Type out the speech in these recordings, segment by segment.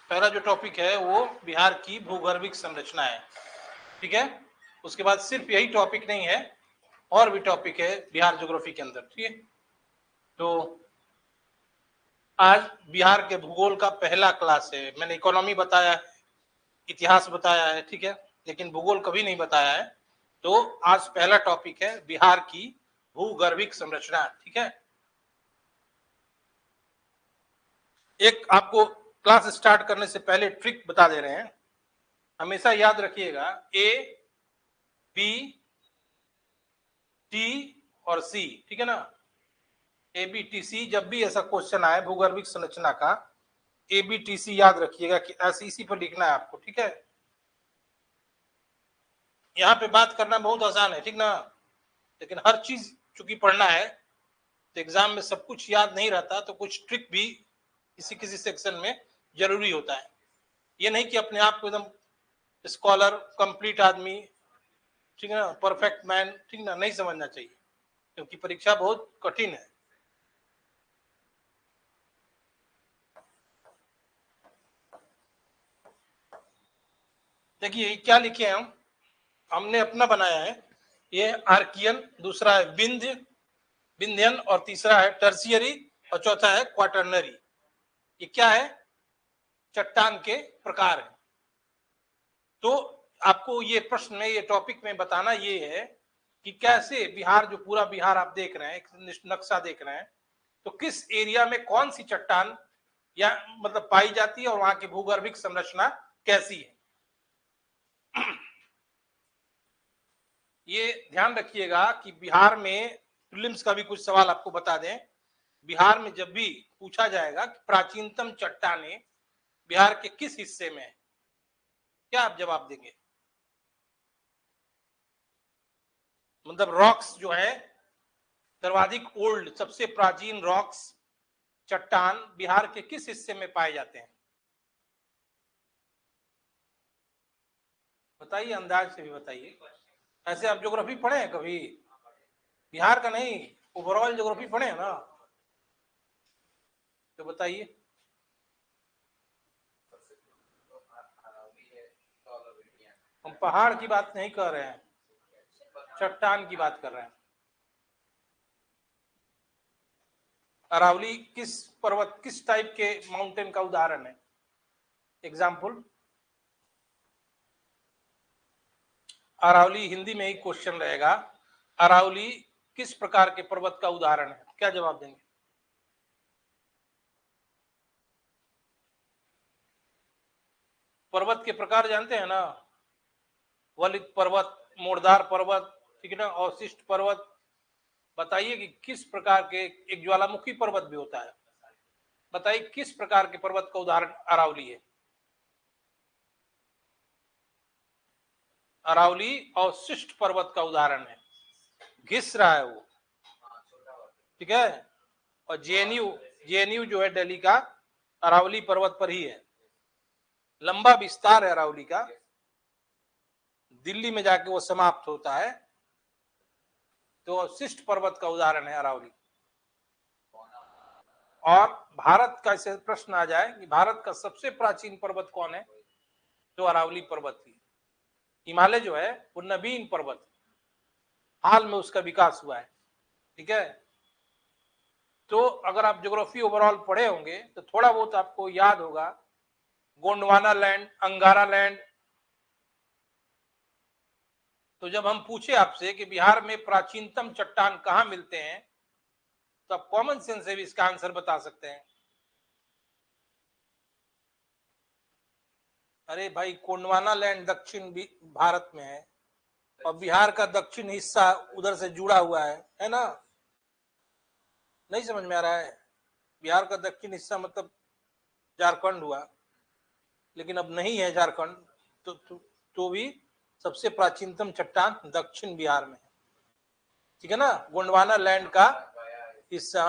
पहला जो टॉपिक है वो बिहार की भूगर्भिक संरचना है, ठीक है। उसके बाद सिर्फ यही टॉपिक नहीं है, और भी टॉपिक है बिहार ज्योग्राफी के अंदर, ठीक है। तो आज बिहार के भूगोल का पहला क्लास है। मैंने इकोनॉमी बताया है, इतिहास बताया है, ठीक है, लेकिन भूगोल कभी नहीं बताया है। तो आज पहला टॉपिक है बिहार की भूगर्भिक संरचना, ठीक है। एक आपको क्लास स्टार्ट करने से पहले ट्रिक बता दे रहे हैं, हमेशा याद रखिएगा ए बी टी और सी, ठीक है ना। ए बी टी सी, जब भी ऐसा क्वेश्चन आए भूगर्भिक संरचना का, ए बी टी सी याद रखिएगा कि ऐसे इसी पर लिखना है आपको, ठीक है। यहाँ पे बात करना बहुत आसान है, ठीक ना, लेकिन हर चीज चूंकि पढ़ना है तो एग्जाम में सब कुछ याद नहीं रहता, तो कुछ ट्रिक भी किसी किसी सेक्शन में जरूरी होता है। ये नहीं कि अपने आप को एकदम स्कॉलर कंप्लीट आदमी, ठीक है ना, परफेक्ट मैन, ठीक ना, नहीं समझना चाहिए, क्योंकि परीक्षा बहुत कठिन है। देखिए क्या लिखे हैं हमने अपना बनाया है। ये आर्कियन, दूसरा है विंध्यन, और तीसरा है टर्शियरी, और चौथा है क्वाटरनरी। ये क्या है? चट्टान के प्रकार है। तो आपको ये प्रश्न में, ये टॉपिक में बताना ये है कि कैसे बिहार, जो पूरा बिहार आप देख रहे हैं, एक नक्शा देख रहे हैं, तो किस एरिया में कौन सी चट्टान या मतलब पाई जाती है और वहां की भूगर्भिक संरचना कैसी है। ये ध्यान रखिएगा कि बिहार में प्रीलिम्स का भी कुछ सवाल आपको बता दें। बिहार में जब भी पूछा जाएगा कि प्राचीनतम चट्टानें बिहार के किस हिस्से में है, क्या आप जवाब देंगे? मतलब रॉक्स जो है, सर्वाधिक ओल्ड, सबसे प्राचीन रॉक्स, चट्टान बिहार के किस हिस्से में पाए जाते हैं? बताइए, अंदाज से भी बताइए। ऐसे आप ज्योग्राफी पढ़े हैं कभी? बिहार का नहीं, ओवरऑल ज्योग्राफी पढ़े हैं ना, तो बताइए। हम पहाड़ की बात नहीं कर रहे हैं, चट्टान की बात कर रहे हैं। अरावली किस पर्वत, किस टाइप के माउंटेन का उदाहरण है? एग्जाम्पल। अरावली हिंदी में ही क्वेश्चन रहेगा, अरावली किस प्रकार के पर्वत का उदाहरण है, क्या जवाब देंगे? पर्वत के प्रकार जानते हैं ना, वलित पर्वत, मोड़दार पर्वत, ठीक है ना, अवशिष्ट पर्वत। बताइए कि किस प्रकार के, एक ज्वालामुखी पर्वत भी होता है, बताइए किस प्रकार के पर्वत का उदाहरण अरावली है? अरावली अवशिष्ट पर्वत का उदाहरण है, घिस रहा है वो, ठीक है। और जेएनयू जो है दिल्ली का, अरावली पर्वत पर ही है, लंबा विस्तार है अरावली का, दिल्ली में जाके वो समाप्त होता है। तो अवशिष्ट पर्वत का उदाहरण है अरावली। और भारत का ऐसे प्रश्न आ जाए कि भारत का सबसे प्राचीन पर्वत कौन है, तो अरावली पर्वत ही। हिमालय जो है वो नवीन पर्वत, हाल में उसका विकास हुआ है, ठीक है। तो अगर आप ज्योग्राफी ओवरऑल पढ़े होंगे तो थोड़ा बहुत आपको याद होगा, गोंडवाना लैंड, अंगारा लैंड। तो जब हम पूछे आपसे कि बिहार में प्राचीनतम चट्टान कहाँ मिलते हैं, तो आप कॉमन सेंस से भी इसका आंसर बता सकते हैं। अरे भाई, गोंडवाना लैंड दक्षिण भारत में है, और बिहार का दक्षिण हिस्सा उधर से जुड़ा हुआ है ना। नहीं समझ में आ रहा है? बिहार का दक्षिण हिस्सा मतलब झारखंड हुआ, लेकिन अब नहीं है झारखंड। तो भी सबसे प्राचीनतम चट्टान दक्षिण बिहार में है, ठीक है ना, गोंडवाना लैंड का हिस्सा।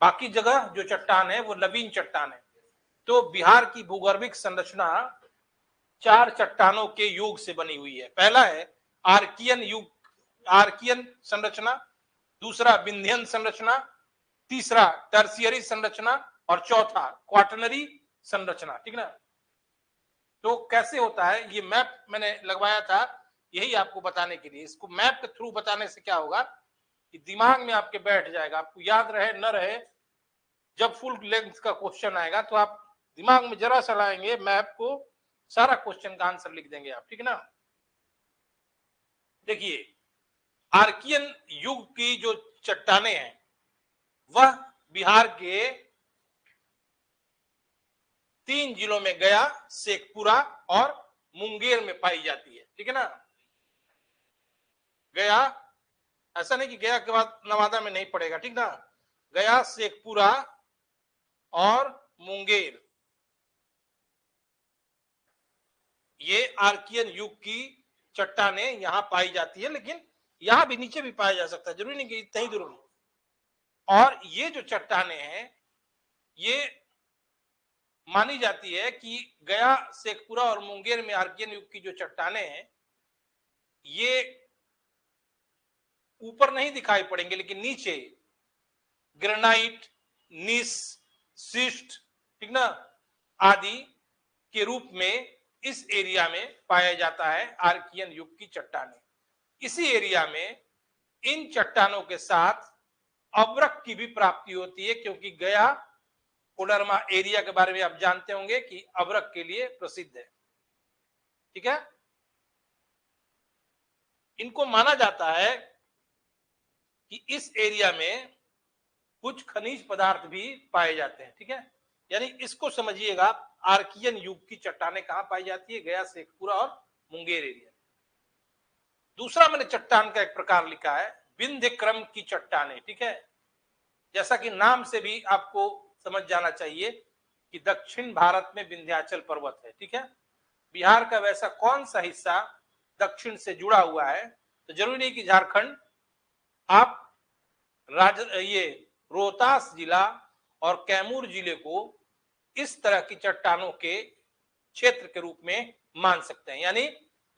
बाकी जगह जो चट्टान है वो नवीन चट्टान है। तो बिहार की भूगर्भिक संरचना 4 चट्टानों के योग से बनी हुई है। पहला है आर्कियन युग, आर्कियन संरचना, दूसरा विंध्यन संरचना, तीसरा टर्शियरी संरचना, और चौथा क्वाटरनरी संरचना, ठीक ना। तो कैसे होता है, ये मैप मैंने लगवाया था यही आपको बताने के लिए। इसको मैप के थ्रू बताने से क्या होगा कि दिमाग में आपके बैठ जाएगा, आपको याद रहे न रहे, जब फुल लेंथ का क्वेश्चन आएगा तो आप दिमाग में जरा सा लाएंगे मैप को, सारा क्वेश्चन का आंसर लिख देंगे आप, ठीक ना। देखिए, आर्कियन युग की जो चट्टानें हैं वह बिहार के 3 जिलों में, गया, शेखपुरा और मुंगेर में पाई जाती है, ठीक है ना। गया, ऐसा नहीं कि गया के बाद नवादा में नहीं पड़ेगा, ठीक ना। गया, शेखपुरा और मुंगेर, ये आर्कियन युग की चट्टानें यहां पाई जाती है, लेकिन यहां भी नीचे भी पाया जा सकता है, जरूरी नहीं कि इतना ही दूर में। और ये जो चट्टानें हैं ये मानी जाती है कि गया, शेखपुरा और मुंगेर में आर्कियन युग की जो चट्टानें हैं ये ऊपर नहीं दिखाई पड़ेंगे, लेकिन नीचे ग्रेनाइट, नीस, सिस्ट, ठीक ना, आदि के रूप में इस एरिया में पाया जाता है आर्कियन युग की चट्टानें। इसी एरिया में इन चट्टानों के साथ अब्रक की भी प्राप्ति होती है, क्योंकि गया कोडरमा एरिया के बारे में आप जानते होंगे कि अब्रक के लिए प्रसिद्ध है, ठीक है। इनको माना जाता है कि इस एरिया में कुछ खनिज पदार्थ भी पाए जाते हैं, ठीक है। यानी इसको समझिएगा, आर्कियन युग की चट्टानें कहां पाई जाती है, गया, शेखपुरा और मुंगेर एरिया। दूसरा मैंने चट्टान का एक प्रकार लिखा है विंध्य क्रम की चट्टानें, ठीक है। जैसा कि नाम से भी आपको समझ जाना चाहिए कि दक्षिण भारत में विंध्याचल पर्वत है, ठीक है। बिहार का वैसा कौन सा हिस्सा दक्षिण से जुड़ा हुआ है, तो जरूरी नहीं कि झारखंड, आप ये रोहतास जिला और कैमूर जिले को इस तरह की चट्टानों के क्षेत्र के रूप में मान सकते हैं। यानी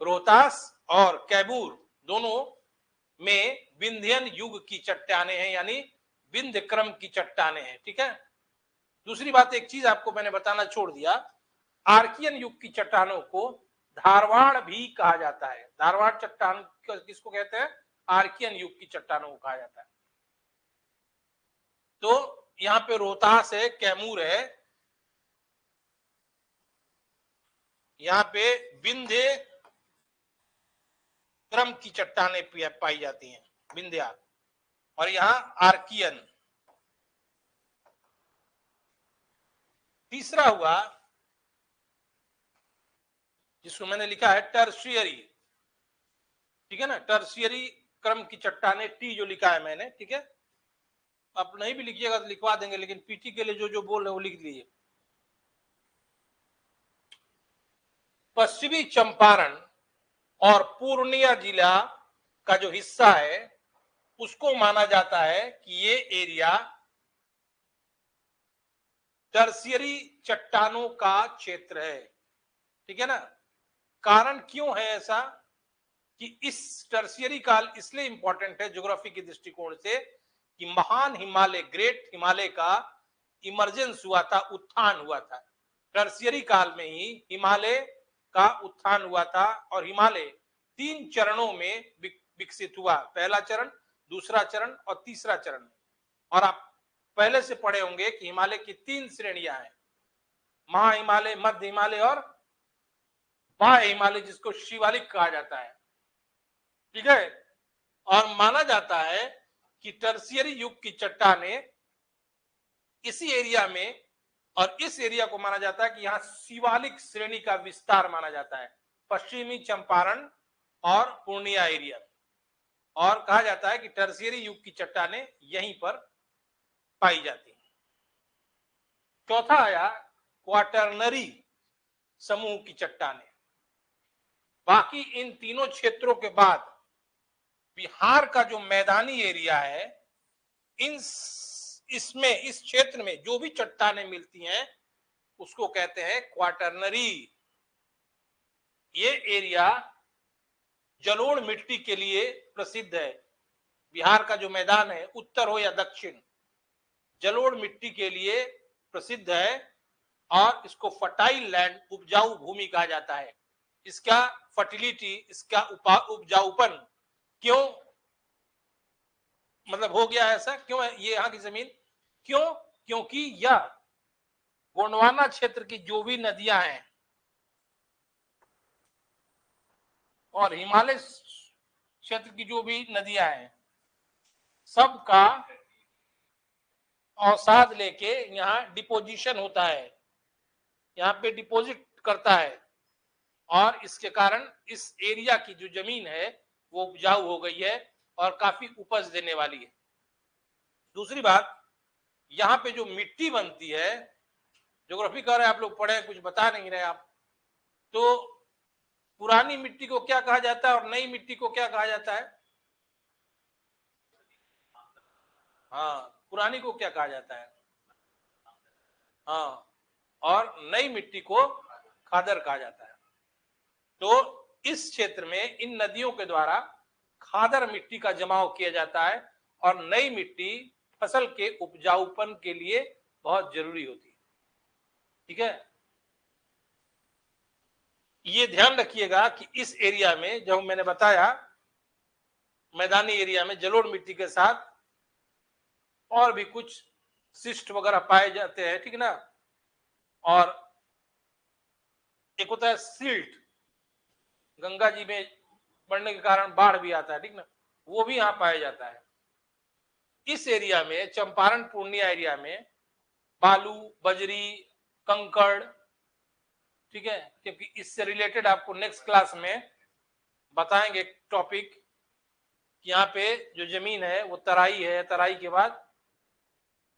रोहतास और कैमूर दोनों में विंध्यन युग की चट्टानें हैं, यानी विंध्य क्रम की चट्टानें हैं, ठीक है। दूसरी बात, एक चीज आपको मैंने बताना छोड़ दिया, आर्कियन युग की चट्टानों को धारवाड़ भी कहा जाता है। धारवाड़ चट्टान किसको कहते हैं, आर्कियन युग की चट्टानों को कहा जाता है। तो यहाँ पे रोहतास है, कैमूर है, यहाँ पे विंध्य क्रम की चट्टानें पाई जाती हैं, विंध्या, और यहाँ आर्कियन। तीसरा हुआ जिसको मैंने लिखा है टर्शियरी, ठीक है ना। टर्शियरी क्रम की चट्टानें, टी जो लिखा है मैंने, ठीक है। आप नहीं भी लिखिएगा तो लिखवा देंगे, लेकिन पीटी के लिए जो जो बोल रहे वो लिख लीजिए। पश्चिमी चंपारण और पूर्णिया जिला का जो हिस्सा है उसको माना जाता है कि ये एरिया टर्शियरी चट्टानों का क्षेत्र है, ठीक है ना। कारण क्यों है ऐसा कि इस टर्शियरी काल इसलिए इंपॉर्टेंट है ज्योग्राफी के दृष्टिकोण से कि महान हिमालय, ग्रेट हिमालय का इमरजेंस हुआ था, उत्थान हुआ था। टर्शियरी काल में ही हिमालय का उत्थान हुआ था और हिमालय 3 चरणों में विकसित हुआ, पहला चरण, दूसरा चरण और तीसरा चरण। और आप पहले से पढ़े होंगे कि हिमालय की 3 श्रेणियां हैं, महा हिमालय, मध्य हिमालय और बाह्य हिमालय, जिसको शिवालिक कहा जाता है, ठीक है। और माना जाता है कि टर्शियरी युग की चट्टानें इसी एरिया में, और इस एरिया को माना जाता है कि यहाँ शिवालिक श्रेणी का विस्तार माना जाता है, पश्चिमी चंपारण और पूर्णिया एरिया। और कहा जाता है कि टर्शियरी युग की चट्टानें यहीं पर पाई जाती हैं। चौथा आया क्वाटरनरी समूह की चट्टानें। बाकी इन तीनों क्षेत्रों के बाद बिहार का जो मैदानी एरिया है, इसमें, इस क्षेत्र में जो भी चट्टानें मिलती हैं उसको कहते हैं क्वाटरनरी। ये एरिया जलोढ़ मिट्टी के लिए प्रसिद्ध है। बिहार का जो मैदान है, उत्तर हो या दक्षिण, जलोढ़ मिट्टी के लिए प्रसिद्ध है। और इसको फर्टाइल लैंड, उपजाऊ भूमि कहा जाता है। इसका फर्टिलिटी, इसका उपजाऊपन क्यों मतलब हो गया ऐसा, क्यों है ये यहाँ की जमीन, क्यों? क्योंकि यह गोंडवाना क्षेत्र की जो भी नदियां हैं और हिमालय क्षेत्र की जो भी नदियां हैं, सबका औसाद लेके यहाँ डिपोजिशन होता है, यहाँ पे डिपॉजिट करता है, और इसके कारण इस एरिया की जो जमीन है वो उपजाऊ हो गई है और काफी उपज देने वाली है। दूसरी बात, यहाँ पे जो मिट्टी बनती है, ज्योग्राफी कर रहे हैं आप लोग, पढ़े, कुछ बता नहीं रहे आप, तो पुरानी मिट्टी को क्या कहा जाता है और नई मिट्टी को क्या कहा जाता है? हाँ, पुरानी को क्या कहा जाता है? हाँ, और नई मिट्टी को खादर कहा जाता है। तो इस क्षेत्र में इन नदियों के द्वारा खादर मिट्टी का जमाव किया जाता है और नई मिट्टी फसल के उपजाऊपन के लिए बहुत जरूरी होती है। ठीक है, ये ध्यान रखिएगा कि इस एरिया में, जब मैंने बताया मैदानी एरिया में जलोढ़ मिट्टी के साथ और भी कुछ शिष्ट वगैरह पाए जाते हैं, ठीक है ना, और एक होता है सिल्ट, गंगा जी में बढ़ने के कारण बाढ़ भी आता है, ठीक ना, वो भी यहाँ पाया जाता है। इस एरिया में, चंपारण पूर्णिया एरिया में बालू, बजरी, कंकड़, ठीक है, क्योंकि इससे रिलेटेड आपको नेक्स्ट क्लास में बताएंगे टॉपिक, यहाँ पे जो जमीन है वो तराई है, तराई के बाद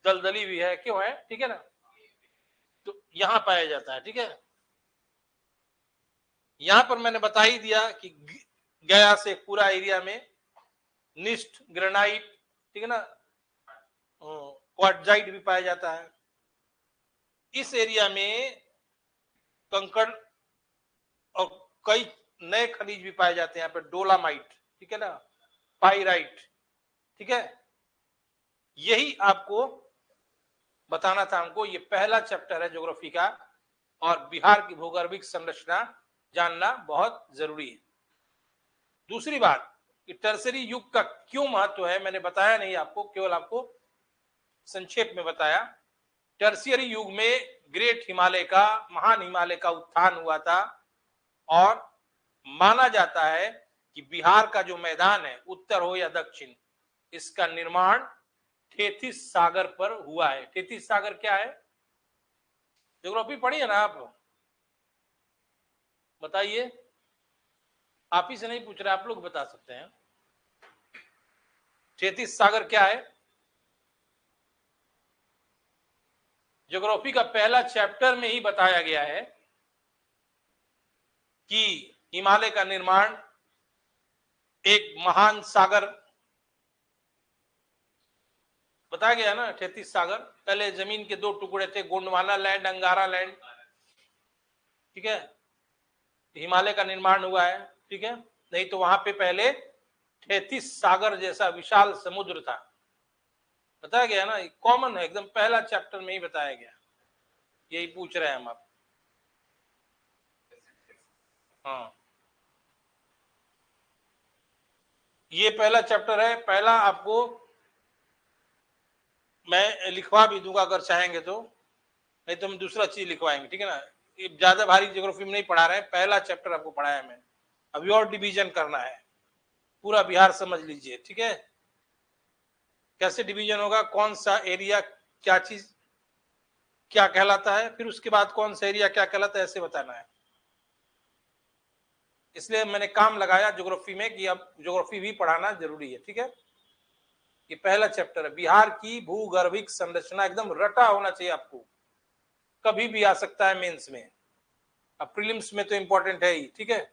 दलदली भी है, क्यों है, ठीक है ना, तो यहाँ पाया जाता है। ठीक है, यहाँ पर मैंने बता ही दिया कि गया से पूरा एरिया में निस्ट, ग्रेनाइट, ठीक है ना, क्वार्टजाइट भी पाया जाता है। इस एरिया में कंकड़ और कई नए खनिज भी पाए जाते हैं, यहाँ पे डोलामाइट, ठीक है ना, पाइराइट, ठीक है। यही आपको बताना था हमको, ये पहला चैप्टर है ज्योग्राफी का, और बिहार की भूगर्भिक संरचना जानना बहुत जरूरी है। दूसरी बात कि टर्सरी युग का क्यों महत्व है, मैंने बताया नहीं आपको, केवल आपको संक्षेप में बताया। टर्शियरी युग में ग्रेट हिमालय का, महान हिमालय का उत्थान हुआ था, और माना जाता है कि बिहार का जो मैदान है, उत्तर हो या दक्षिण, इसका निर्माण थेथिस सागर पर हुआ है। थेथिस सागर क्या है? ज्योग्राफी पढ़ी है ना आप, बताइए। आप ही से नहीं पूछ रहे, आप लोग बता सकते हैं। थेथिस सागर क्या है? ज्योग्राफी का पहला चैप्टर में ही बताया गया है कि हिमालय का निर्माण एक महान सागर, बताया गया ना, थेथिस सागर। पहले जमीन के दो टुकड़े थे, गोंडवाना लैंड, अंगारा लैंड, ठीक है, हिमालय का निर्माण हुआ है, ठीक है। नहीं तो वहां पे पहले थेथिस सागर जैसा विशाल समुद्र था, बताया गया ना, कॉमन है एकदम, पहला चैप्टर में ही बताया गया। यही पूछ रहे हैं हम आप। हाँ, ये पहला चैप्टर है, पहला आपको मैं लिखवा भी दूंगा अगर चाहेंगे तो, नहीं तो हम दूसरा चीज लिखवाएंगे, ठीक है ना। ये ज्यादा भारी ज्योग्राफी में नहीं पढ़ा रहे हैं, पहला चैप्टर आपको पढ़ाया मैंने, अभी और डिवीजन करना है, पूरा बिहार समझ लीजिए, ठीक है। कैसे डिवीजन होगा, कौन सा एरिया क्या चीज क्या कहलाता है, फिर उसके बाद कौन सा एरिया क्या कहलाता है, ऐसे बताना है। इसलिए मैंने काम लगाया ज्योग्राफी में कि अब ज्योग्राफी भी पढ़ाना जरूरी है, ठीक है। ये पहला चैप्टर है, बिहार की भूगर्भिक संरचना, एकदम रटा होना चाहिए आपको, कभी भी आ सकता है मेंस में, अब प्रीलिम्स में तो इंपॉर्टेंट है ही, ठीक है।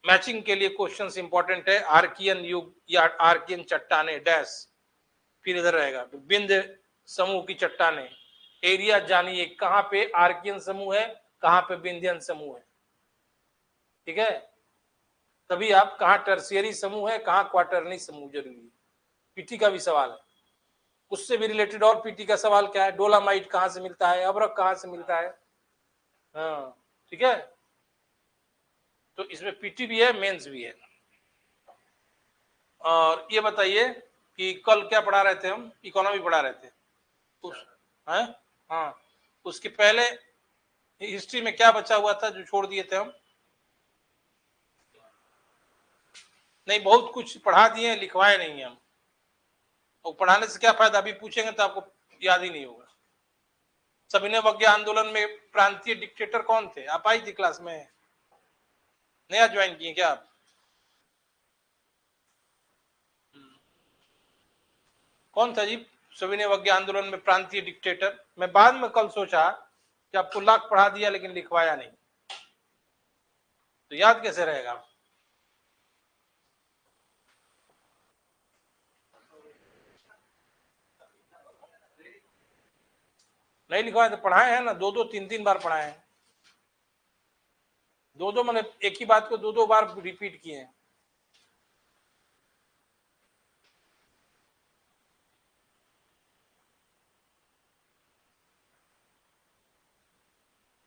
मैचिंग के लिए क्वेश्चंस इंपॉर्टेंट है, आर्कियन युग या आर्कियन चट्टाने डैश, फिर इधर रहेगा बिंद समूह की चट्टाने, एरिया जानिए कहां पे आर्कियन समूह है, कहां पे बिंदियन समूह है, ठीक है। तभी आप कहां टर्शियरी समूह है, कहां क्वार्टरनी समूह, जरूरी है, पीटी का भी सवाल है। उससे भी रिलेटेड और पीटी का सवाल क्या है, डोलामाइट कहां से मिलता है, अब्रक कहां से मिलता है। हाँ ठीक है, तो इसमें पीटी भी है, मेंस भी है। और ये बताइए कि कल क्या पढ़ा रहे थे हम, इकोनॉमी पढ़ा रहे थे उस है, हाँ उसके पहले हिस्ट्री में क्या बचा हुआ था जो छोड़ दिए थे हम। नहीं, बहुत कुछ पढ़ा दिए, लिखवाए नहीं हम। और पढ़ाने से क्या फायदा, अभी पूछेंगे तो आपको याद ही नहीं होगा। सविनय अवज्ञा आंदोलन में प्रांतीय डिक्टेटर कौन थे, आप आई थी क्लास में, नया ज्वाइन किए क्या आप। कौन था जी सविनय अवज्ञा आंदोलन में प्रांतीय डिक्टेटर। मैं बाद में कल सोचा कि आपको लाख पढ़ा दिया लेकिन लिखवाया नहीं, तो याद कैसे रहेगा। नहीं लिखवाया तो पढ़ाए हैं ना, दो दो तीन तीन बार पढ़ाए हैं, दो दो मैंने एक ही बात को दो दो बार रिपीट किए हैं।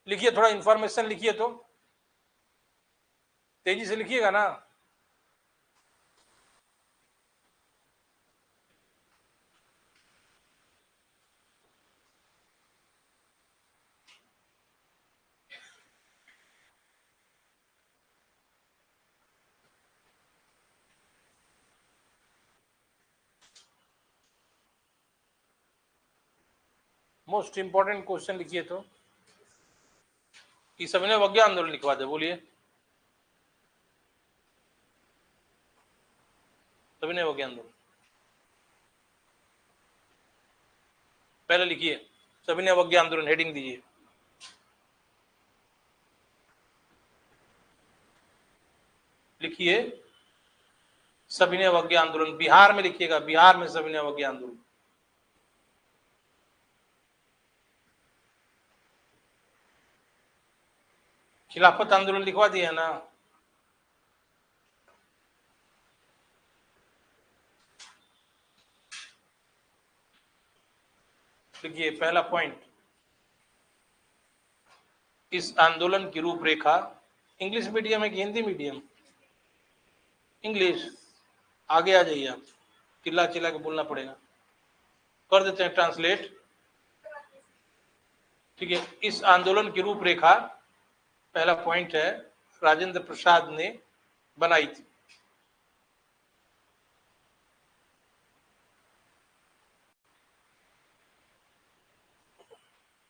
लिखिए, थोड़ा इंफॉर्मेशन लिखिए, तो तेजी से लिखिएगा ना। मोस्ट इंपॉर्टेंट क्वेश्चन लिखिए, तो कि सविनय अवज्ञा आंदोलन लिखवा दे, बोलिए सविनय अवज्ञा आंदोलन पहले लिखिए, सविनय अवज्ञा आंदोलन हेडिंग दीजिए। लिखिए सविनय अवज्ञा आंदोलन, बिहार में लिखिएगा, बिहार में सविनय अवज्ञा आंदोलन। खिलाफत आंदोलन लिखवा दिया ना। लिखिए पहला पॉइंट, इस आंदोलन की रूपरेखा, इंग्लिश मीडियम है कि हिंदी मीडियम, इंग्लिश, आगे आ जाइए आप, चिल्ला चिल्ला के बोलना पड़ेगा, कर देते हैं ट्रांसलेट। ठीक है, इस आंदोलन की रूपरेखा, पहला पॉइंट है, राजेंद्र प्रसाद ने बनाई थी।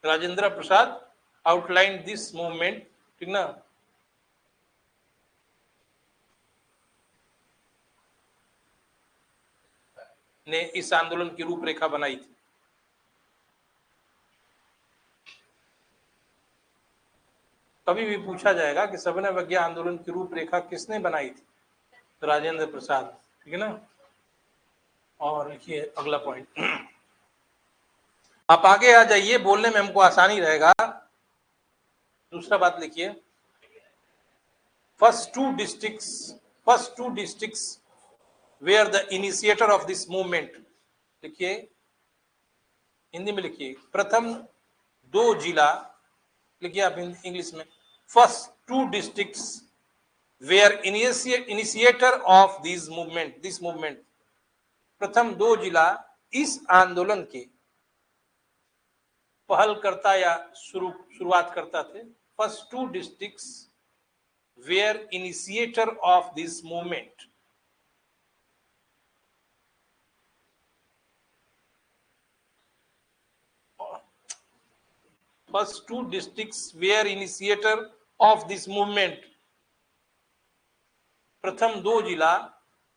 Rajendra Prasad outline this movement, ठीक ना। ने इस आंदोलन की रूपरेखा बनाई थी। कभी भी पूछा जाएगा कि सविनय अवज्ञा आंदोलन की रूपरेखा किसने बनाई थी, तो राजेंद्र प्रसाद, ठीक है ना। और लिखिए अगला पॉइंट, आप आगे आ जाइए, बोलने में हमको आसानी रहेगा। दूसरा बात लिखिए, first two districts where the initiator of this movement. लिखिए, हिंदी में लिखिए, प्रथम दो जिला, लिखिए आप इंग्लिश में, first two districts where initiator of this movement, प्रथम दो जिला इस आंदोलन के पहल करता या शुरुआत करता थे। First two districts where initiator of this movement. First two districts where initiator of this movement, प्रथम दो जिला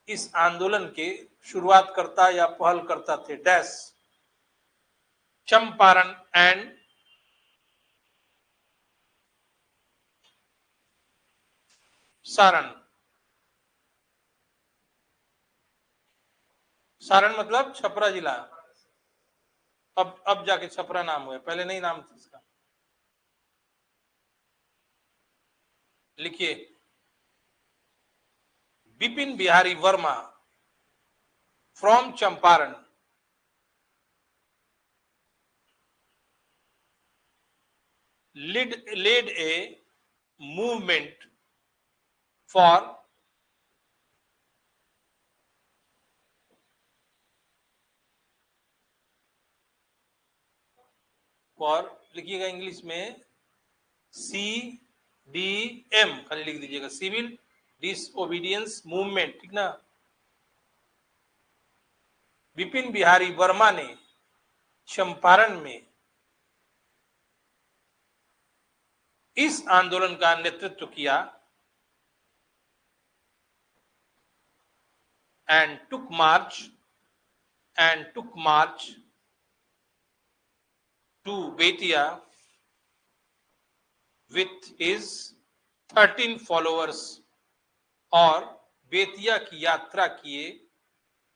इस आंदोलन के शुरुआत करता या पहल करता थे, डैश, चंपारण एंड सारण। सारण मतलब छपरा जिला, अब जाके छपरा नाम हुआ, पहले नहीं नाम था इसका। लिखिए, Bipin Bihari Verma from Champaran led a movement for लिखिएगा इंग्लिश में CDM, खाली लिख दीजिएगा, सिविल डिसओबीडियंस मूवमेंट, ठीक ना। विपिन बिहारी वर्मा ने चंपारण में इस आंदोलन का नेतृत्व किया and took march to Betia with his 13 followers, और बेतिया की यात्रा किए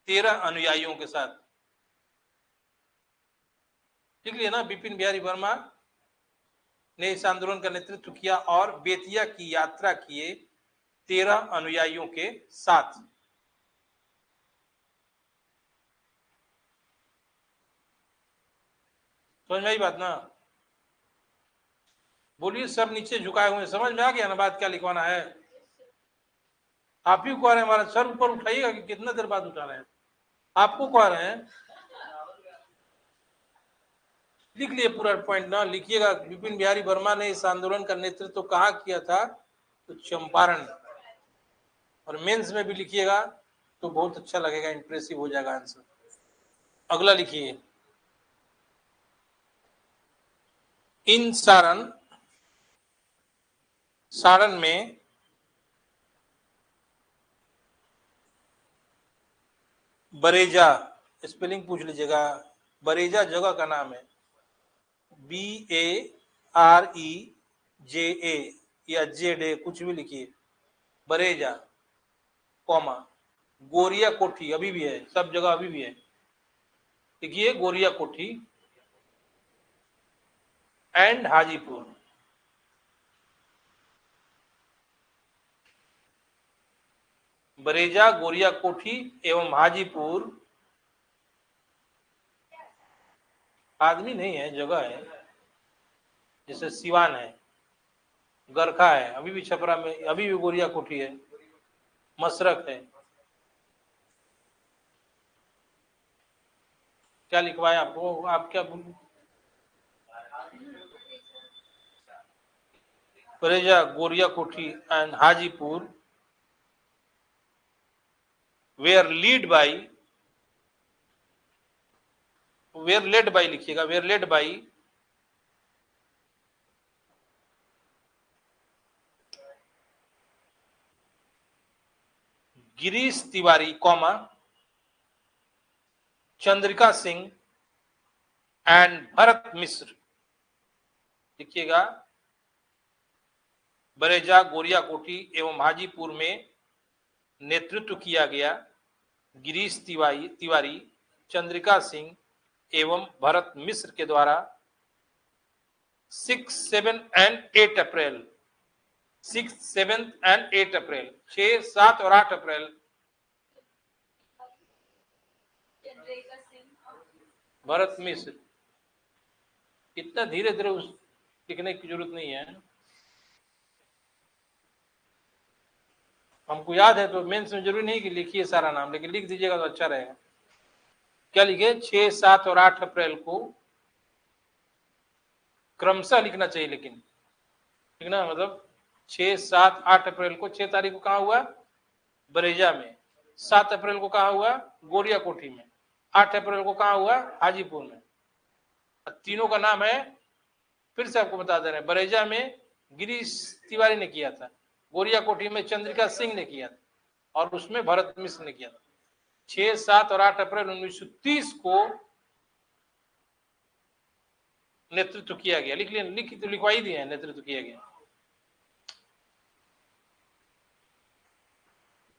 13 अनुयायियों के साथ। लिख लिया ना, विपिन बिहारी वर्मा ने इस आंदोलन का नेतृत्व किया और बेतिया की यात्रा किए 13 अनुयायियों के साथ। समझ में आई बात ना? बोलिए, सब नीचे झुकाए हुए, समझ में आ गया ना बात क्या लिखवाना है? आप ही कह रहे हैं, हमारा सर ऊपर उठाइएगा कि कितना देर बाद उठा रहे हैं, आपको कह रहे हैं। लिख लिए पूरा पॉइंट ना, लिखिएगा। विपिन बिहारी वर्मा ने इस आंदोलन का नेतृत्व कहाँ किया था? तो चंपारण। और मेंस में भी लिखिएगा तो बहुत अच्छा लगेगा, इंप्रेसिव हो जाएगा आंसर। अगला लिखिए, इन सारण में बरेजा, स्पेलिंग पूछ लीजिएगा, बरेजा जगह का नाम है, BAREJA या JA, कुछ भी लिखिए, बरेजा, कॉमा, गोरिया कोठी अभी भी है, सब जगह अभी भी है, लिखिए गोरिया कोठी एंड हाजीपुर। बरेजा, गोरिया कोठी एवं हाजीपुर आदमी नहीं है, जगह है। जैसे सिवान है, गरखा है, अभी भी छपरा में, अभी भी गोरिया कोठी है, मसरक है। क्या लिखवाया आपको? आप क्या Bareja, Goriya Kothi and Hajipur were led by लिखिएगा, were led by Girish Tiwari, comma, Chandrika Singh and Bharat Mishra. लिखिएगा, बरेजा, गोरिया कोठी एवं हाजीपुर में नेतृत्व किया गया गिरीश तिवारी, चंद्रिका सिंह एवं भरत मिश्र के द्वारा 6, 7 and 8 अप्रैल 6, 7 and 8 अप्रैल 6, 7 और 8 अप्रैल भरत मिश्र। इतना धीरे धीरे लिखने की जरूरत नहीं है, हमको याद है तो मेंस में जरूरी नहीं कि लिखिए सारा नाम, लेकिन लिख दीजिएगा तो अच्छा रहेगा। क्या लिखे? 6, 7 और 8 अप्रैल को क्रमशः लिखना चाहिए, लेकिन ठीक ना, मतलब 6, 7, 8 अप्रैल को, 6 तारीख को कहाँ हुआ? बरेजा में। 7 अप्रैल को कहाँ हुआ? गोरिया कोठी में। 8 अप्रैल को कहाँ हुआ? हाजीपुर में। तीनों का नाम है, फिर से आपको बता दे रहे हैं, बरेजा में गिरीश तिवारी ने किया था, गोरिया कोठी में चंद्रिका सिंह ने किया था, और उसमें भरत मिश्र ने किया था। 6, 7 और 8 अप्रैल 1930 को नेतृत्व किया गया। लिख लिखवाई दिए, नेतृत्व किया गया।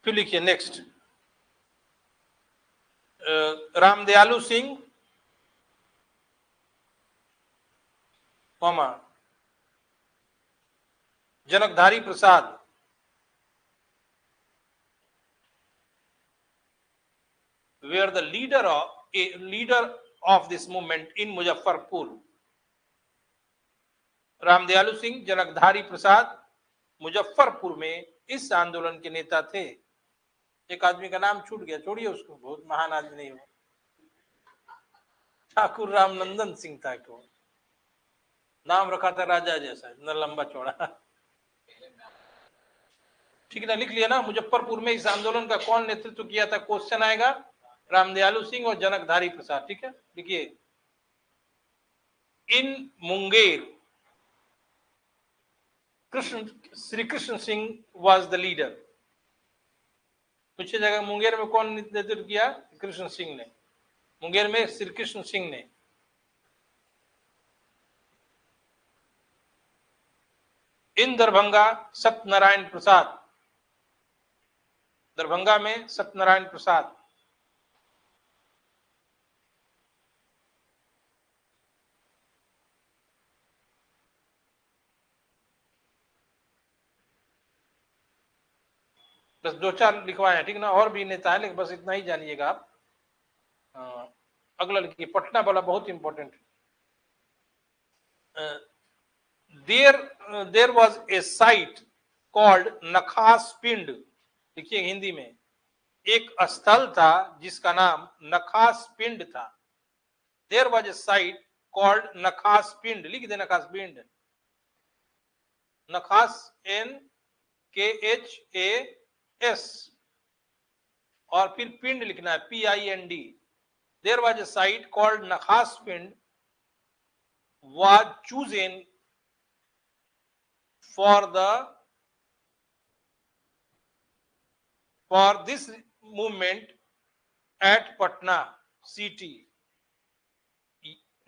फिर लिखिए next, Ramdayalu Singh, comma, Janakdhari Prasad were the leader of this movement in Muzaffarpur. Ramdayalu Singh, Janakdhari Prasad Muzaffarpur में इस आंदोलन के नेता थे। एक आदमी का नाम छूट गया, छोड़िए उसको, बहुत महान आदमी नहीं हो, ठाकुर रामनंदन सिंह था, तो नाम रखा था राजा जैसा, इतना लंबा चौड़ा। ठीक है ना, लिख लिया ना। मुजफ्फरपुर में इस आंदोलन का कौन नेतृत्व किया था, क्वेश्चन आएगा। रामदयालु सिंह और जनकधारी प्रसाद। ठीक है, लिखिए। In Munger, Shri Krishna Singh was the leader. पूछे जगह मुंगेर में कौन नेतृत्व किया, कृष्ण सिंह ने। मुंगेर में श्री कृष्ण सिंह ने। इन दरभंगा, सत्यनारायण प्रसाद। दरभंगा में सत्यनारायण प्रसाद। बस दो चार लिखवाए हैं, ठीक ना, और भी नेता है, लेकिन बस इतना ही जानिएगा आप। अगला लिखिए, पटना वाला बहुत इंपॉर्टेंट है। There was a site called Nakhas Pind. देखिए हिंदी में, एक स्थल था जिसका नाम नखास पिंड था। There was a site called Nakhas Pind, लिख दे नखास पिंड। नखास, NKHAS, और फिर पिंड लिखना है, PIND। There was a site called Nakhas Pind was chosen for this movement at Patna city।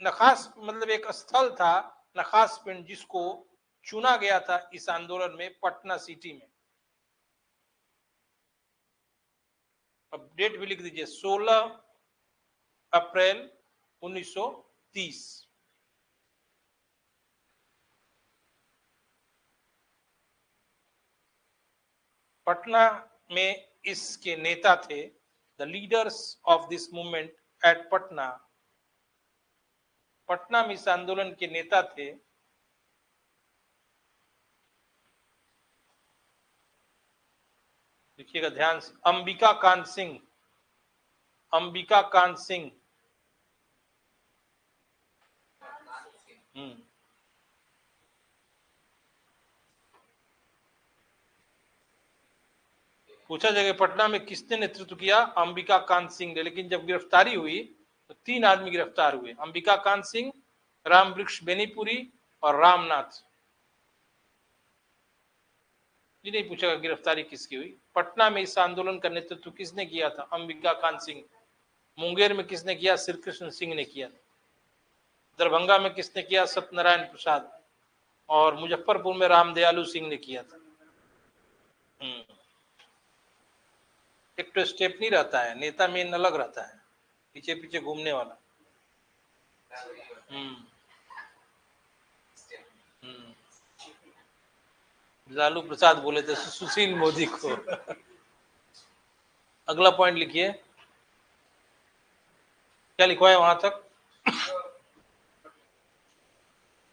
Nakhas मतलब एक स्थल था, नखास पिंड, जिसको चुना गया था इस आंदोलन में पटना सिटी में। अब डेट भी लिख दीजिए, 16 अप्रैल 1930। पटना में इसके नेता थे, the leaders of this movement at Patna. Patna में इस आंदोलन के नेता थे देखिएगा ध्यान से, अंबिका कांत सिंह। अंबिका कांत सिंह। पूछा जाएगा पटना में किसने नेतृत्व किया, अंबिका कांत सिंह ने। लेकिन जब गिरफ्तारी हुई तो 3 आदमी गिरफ्तार हुए, अंबिका कांत सिंह, रामवृक्ष बेनीपुरी और रामनाथ। ये नहीं पूछेगा गिरफ्तारी किसकी हुई। पटना में इस आंदोलन का नेतृत्व किसने किया था, अंबिका कांत सिंह। मुंगेर में किसने किया, श्री कृष्ण सिंह ने किया। दरभंगा में किसने किया, सत्यनारायण प्रसाद। और मुजफ्फरपुर में रामदयालु सिंह ने किया था। एक तो स्टेप नहीं रहता है, नेता मेन अलग रहता है, पीछे पीछे घूमने वाला। लालू प्रसाद बोले थे सुशील मोदी को। अगला पॉइंट लिखिए, क्या लिखवाए वहां तक।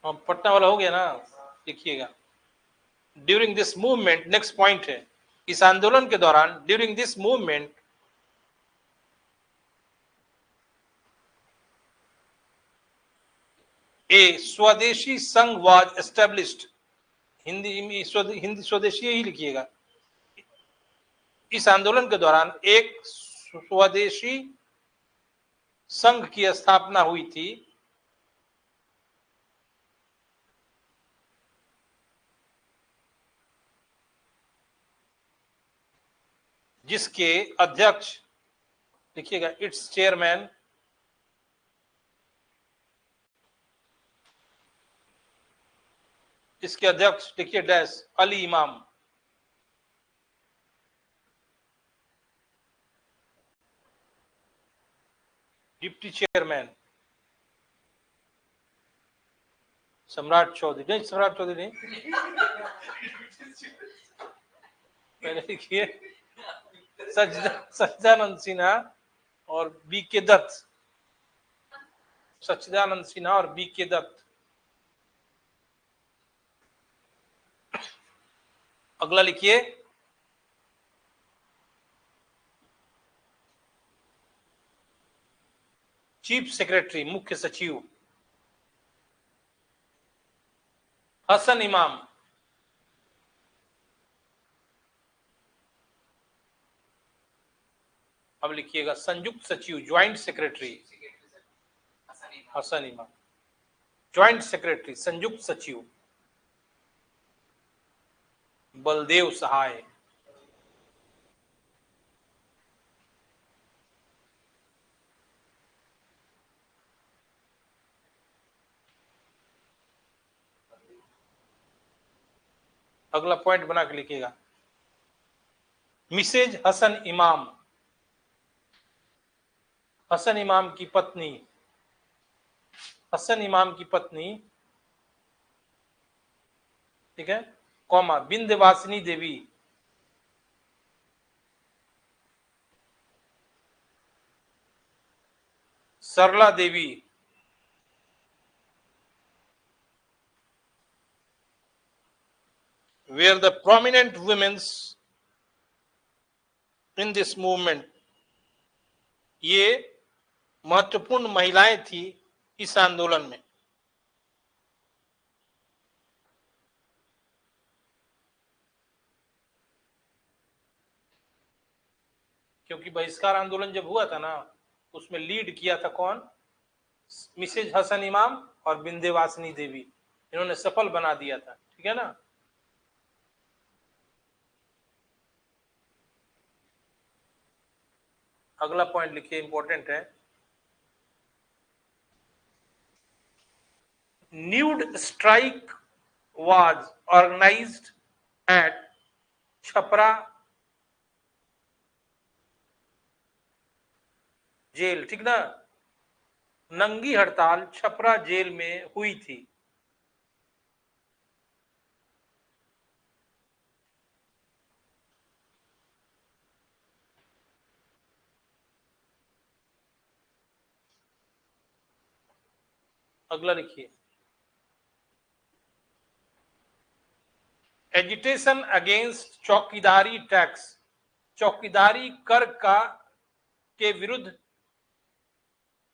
पटना वाला हो गया ना, लिखिएगा। During this movement, next point है, इस आंदोलन के दौरान, ड्यूरिंग दिस मूवमेंट ए स्वदेशी संघ वाज एस्टेब्लिश्ड। हिंदी में हिंदी स्वदेशी ही लिखिएगा। इस आंदोलन के दौरान एक स्वदेशी संघ की स्थापना हुई थी, जिसके अध्यक्ष लिखिएगा, इट्स चेयरमैन इसके अध्यक्ष लिखिए डैश अली इमाम। डिप्टी चेयरमैन सम्राट चौधरी। नहीं, सम्राट चौधरी नहीं, पहले लिखिए सच्चिदानंद सिन्हा और BK दत्त। सच्चिदानंद सिन्हा और BK दत्त। अगला लिखिए, चीफ सेक्रेटरी, मुख्य सचिव हसन इमाम। अब लिखिएगा संयुक्त सचिव, ज्वाइंट सेक्रेटरी हसन इमाम। ज्वाइंट सेक्रेटरी, संयुक्त सचिव बलदेव सहाय। अगला पॉइंट बना के लिखिएगा, मिसेज हसन इमाम, हसन इमाम की पत्नी, हसन इमाम की पत्नी, ठीक है, comma, Vindhyavasini Devi, Sarla Devi, were the prominent women in this movement। ये महत्वपूर्ण महिलाएं थी इस आंदोलन में। क्योंकि बहिष्कार आंदोलन जब हुआ था ना, उसमें लीड किया था कौन? मिसेज हसन इमाम और विंध्यवासिनी देवी, इन्होंने सफल बना दिया था, ठीक है ना। अगला पॉइंट लिखिए, इंपॉर्टेंट है, nude strike was organised at Chhapra jail, ठीक ना। नंगी हड़ताल छपरा जेल में हुई थी। अगला लिखिए, एजिटेशन अगेंस्ट चौकीदारी टैक्स, चौकीदारी कर का के विरुद्ध,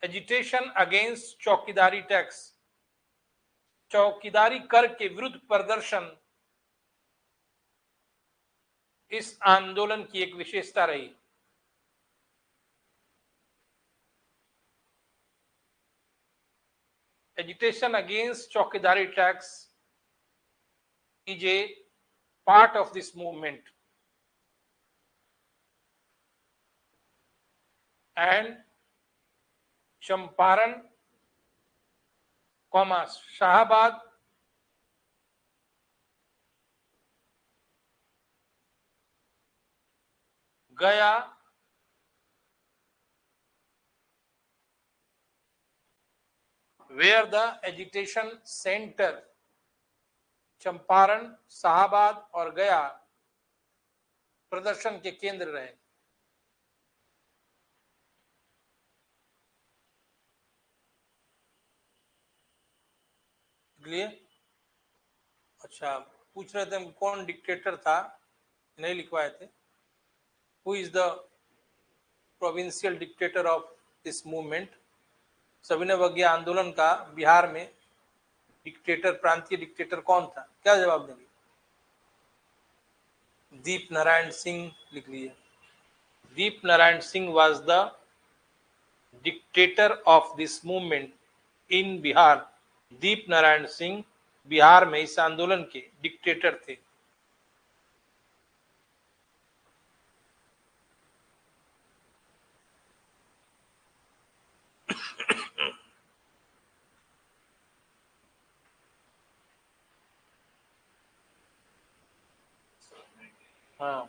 एजिटेशन अगेंस्ट चौकीदारी टैक्स, चौकीदारी कर के विरुद्ध प्रदर्शन इस आंदोलन की एक विशेषता रही। Agitation against chaukidari tax is a part of this movement and Champaran, Shahabad, Gaya, where the agitation center, Champaran, Shahabad और गया प्रदर्शन के केंद्र रहे। लिए अच्छा, पूछ रहे थे हम कौन डिक्टेटर था, नहीं लिखवाए थे। Who is the provincial dictator of this movement? सविनय अवज्ञा आंदोलन का बिहार में डिक्टेटर, प्रांतीय डिक्टेटर कौन था? क्या जवाब देंगे? दीप नारायण सिंह लिख लीजिए। Deep Narayan Singh was the dictator of this movement in Bihar. Deep Narayan Singh Bihar में इस आंदोलन के डिक्टेटर थे। हाँ,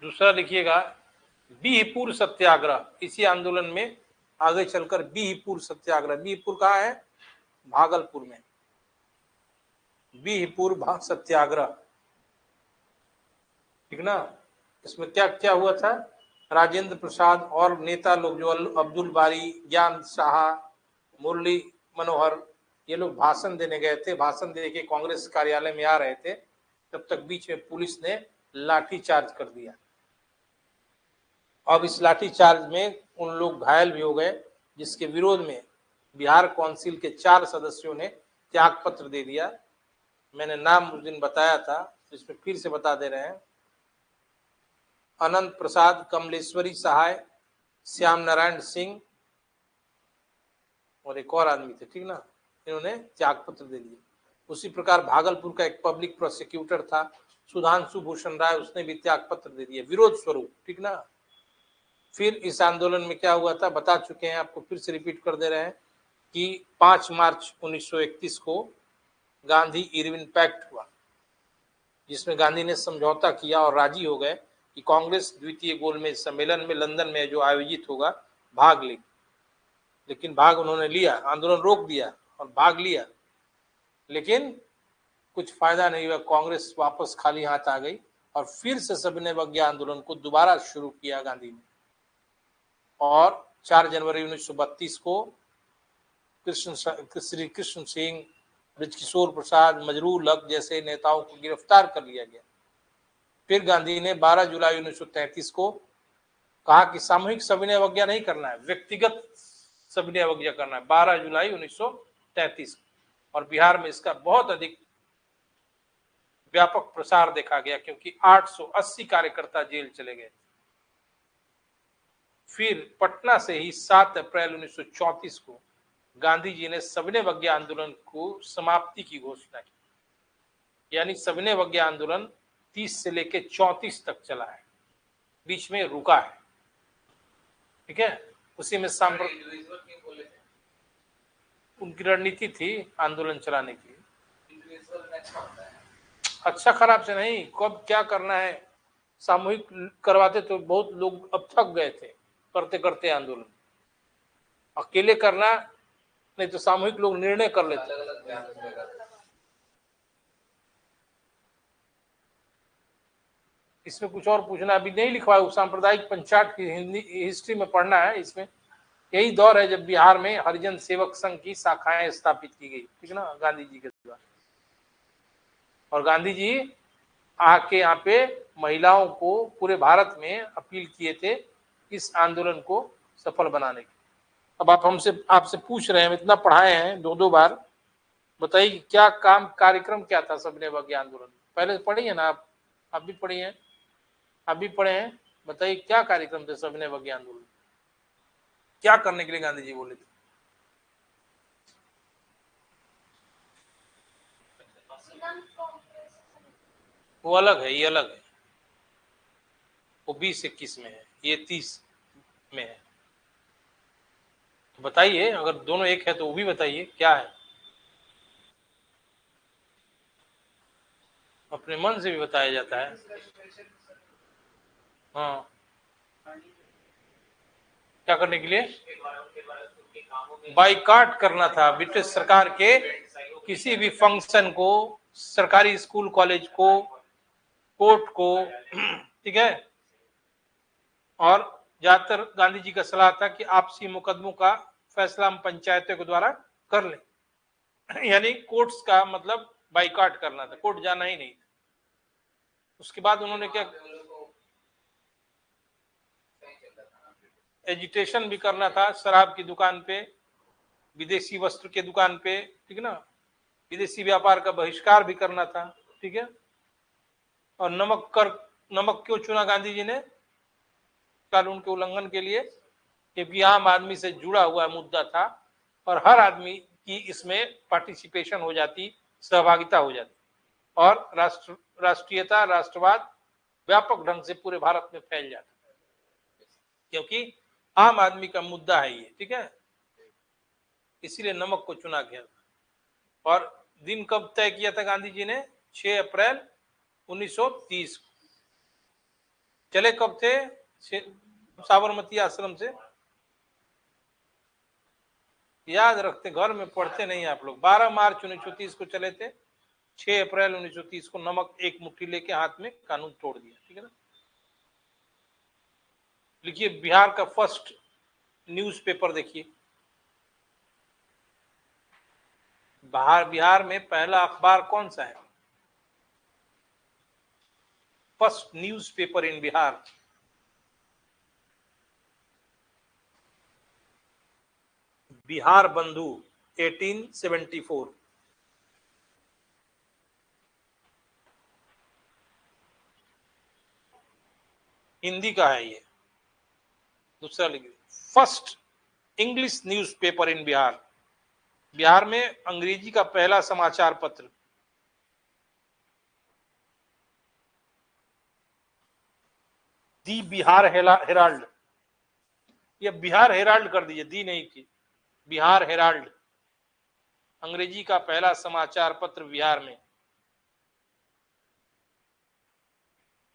दूसरा लिखिएगा, बिहपुर सत्याग्रह, इसी आंदोलन में आगे चलकर बिहपुर सत्याग्रह, बिहपुर कहाँ है? भागलपुर में, बिहपुर सत्याग्रह, ठीक ना। इसमें क्या क्या हुआ था? राजेंद्र प्रसाद और नेता लोग जो अब्दुल बारी, ज्ञान शाह, मुरली मनोहर, ये लोग भाषण देने गए थे। भाषण दे के कांग्रेस कार्यालय में आ रहे थे, तब तक बीच में पुलिस ने लाठी चार्ज कर दिया। अब इस लाठी चार्ज में उन लोग घायल भी हो गए, जिसके विरोध में बिहार काउंसिल के 4 सदस्यों ने त्याग पत्र दे दिया। मैंने नाम उस दिन बताया था, इसमें फिर से बता दे रहे हैं। अनंत प्रसाद, कमलेश्वरी सहाय, श्याम नारायण सिंह और एक और आदमी थे, ठीक ना, इन्होंने त्याग पत्र दे दिए। उसी प्रकार भागलपुर का एक पब्लिक प्रोसिक्यूटर था, सुधांशु भूषण राय, उसने भी त्याग पत्र दे दिए विरोध स्वरूप, ठीक ना। फिर इस आंदोलन में क्या हुआ था बता चुके हैं, आपको फिर से रिपीट कर दे रहे हैं कि 5 मार्च 1931 को गांधी इरविन पैक्ट हुआ, जिसमें गांधी ने समझौता किया और राजी हो गए कि कांग्रेस द्वितीय गोलमेज सम्मेलन में लंदन में जो आयोजित होगा भाग ले। लेकिन भाग उन्होंने लिया, आंदोलन रोक दिया और भाग लिया, लेकिन कुछ फायदा नहीं हुआ। कांग्रेस वापस खाली हाथ आ गई और फिर से सविनय अवज्ञा आंदोलन को दोबारा शुरू किया गांधी ने। और 4 जनवरी 1932 को श्री कृष्ण सिंह, बृजकिशोर प्रसाद, मजरूर हक जैसे नेताओं को गिरफ्तार कर लिया गया। फिर गांधी ने 12 जुलाई 1933 को कहा कि सामूहिक सविनय अवज्ञा नहीं करना है, व्यक्तिगत सविनय अवज्ञा करना है, 12 जुलाई 1933। और बिहार में इसका बहुत अधिक व्यापक प्रसार देखा गया, क्योंकि 880 कार्यकर्ता जेल चले गए। फिर पटना से ही 7 अप्रैल 1934 को गांधी जी ने सविनय अवज्ञा आंदोलन को समाप्ति की घोषणा की। यानी सविनय अवज्ञा आंदोलन 30 से लेकर 34 तक चला है, बीच में रुका है, ठीक है। उसी में उनकी रणनीति थी आंदोलन चलाने की। अच्छा खराब से नहीं, कब क्या करना है, सामूहिक करवाते तो बहुत लोग अब थक गए थे करते करते आंदोलन। अकेले करना नहीं तो सामूहिक लोग निर्णय कर लेते। इसमें कुछ और पूछना अभी नहीं लिखवा है, सांप्रदायिक पंचायत की हिंदी हिस्ट्री में पढ़ना है। इसमें यही दौर है जब बिहार में हरिजन सेवक संघ की शाखाएं स्थापित की गई, ठीक है ना, गांधी जी के द्वारा। और गांधी जी आके यहाँ पे महिलाओं को पूरे भारत में अपील किए थे इस आंदोलन को सफल बनाने की। अब आप आपसे पूछ रहे हैं, इतना पढ़ाए हैं 2-2 बार, बताइए क्या कार्यक्रम क्या था सविनय अवज्ञा आंदोलन? पहले पढ़ी है ना आप भी पढ़ी हैं, आप भी पढ़े हैं, बताइए क्या कार्यक्रम थे सविनय अवज्ञा आंदोलन, क्या करने के लिए गांधी जी बोले थे? वो अलग है, ये अलग है, वो 20-21 में है, ये 30 में है। तो बताइए, अगर दोनों एक है तो वो भी बताइए क्या है, अपने मन से भी बताया जाता है। हाँ, क्या करने के लिए? बाइकाट करना था ब्रिटिश सरकार के किसी भी फंक्शन को, सरकारी स्कूल कॉलेज को, कोर्ट को, ठीक है। और ज्यादातर गांधी जी का सलाह था कि आपसी मुकदमों का फैसला हम पंचायतों के द्वारा कर लें। यानी कोर्ट्स का मतलब बाइकाट करना था, कोर्ट जाना ही नहीं था। उसके बाद उन्होंने क्या, एजिटेशन भी करना था, शराब की दुकान पे, विदेशी वस्त्र के दुकान पे, ठीक है ना, विदेशी व्यापार का बहिष्कार भी करना था, ठीक है। और नमक क्यों चुना गांधी जी ने? कानून के उल्लंघन के लिए, क्योंकि आम आदमी से जुड़ा हुआ मुद्दा था और हर आदमी की इसमें पार्टिसिपेशन हो जाती, सहभागिता हो जाती, और राष्ट्रीयता, राष्ट्रवाद व्यापक ढंग से पूरे भारत में फैल जाता, क्योंकि आम आदमी का मुद्दा है ये, ठीक है। इसीलिए नमक को चुना गया। और दिन कब तय किया था गांधी जी ने? 6 अप्रैल 1930 को। चले कब थे? साबरमती आश्रम से, याद रखते, घर में पढ़ते नहीं आप लोग। 12 मार्च 1930 को चले थे, 6 अप्रैल 1930 को नमक एक मुट्ठी लेके हाथ में कानून तोड़ दिया, ठीक है ना। लिखिए, बिहार का फर्स्ट न्यूज़पेपर देखिए, बिहार में पहला अखबार कौन सा है? First newspaper in Bihar? Bihar बंधु 1874। हिंदी का है ये। दूसरा लिखिए, first English newspaper in Bihar. Bihar में अंग्रेजी का पहला समाचार पत्र। दी बिहार हेराल्ड। ये बिहार हेराल्ड कर दीजिए, दी नहीं की, बिहार हेराल्ड अंग्रेजी का पहला समाचार पत्र बिहार में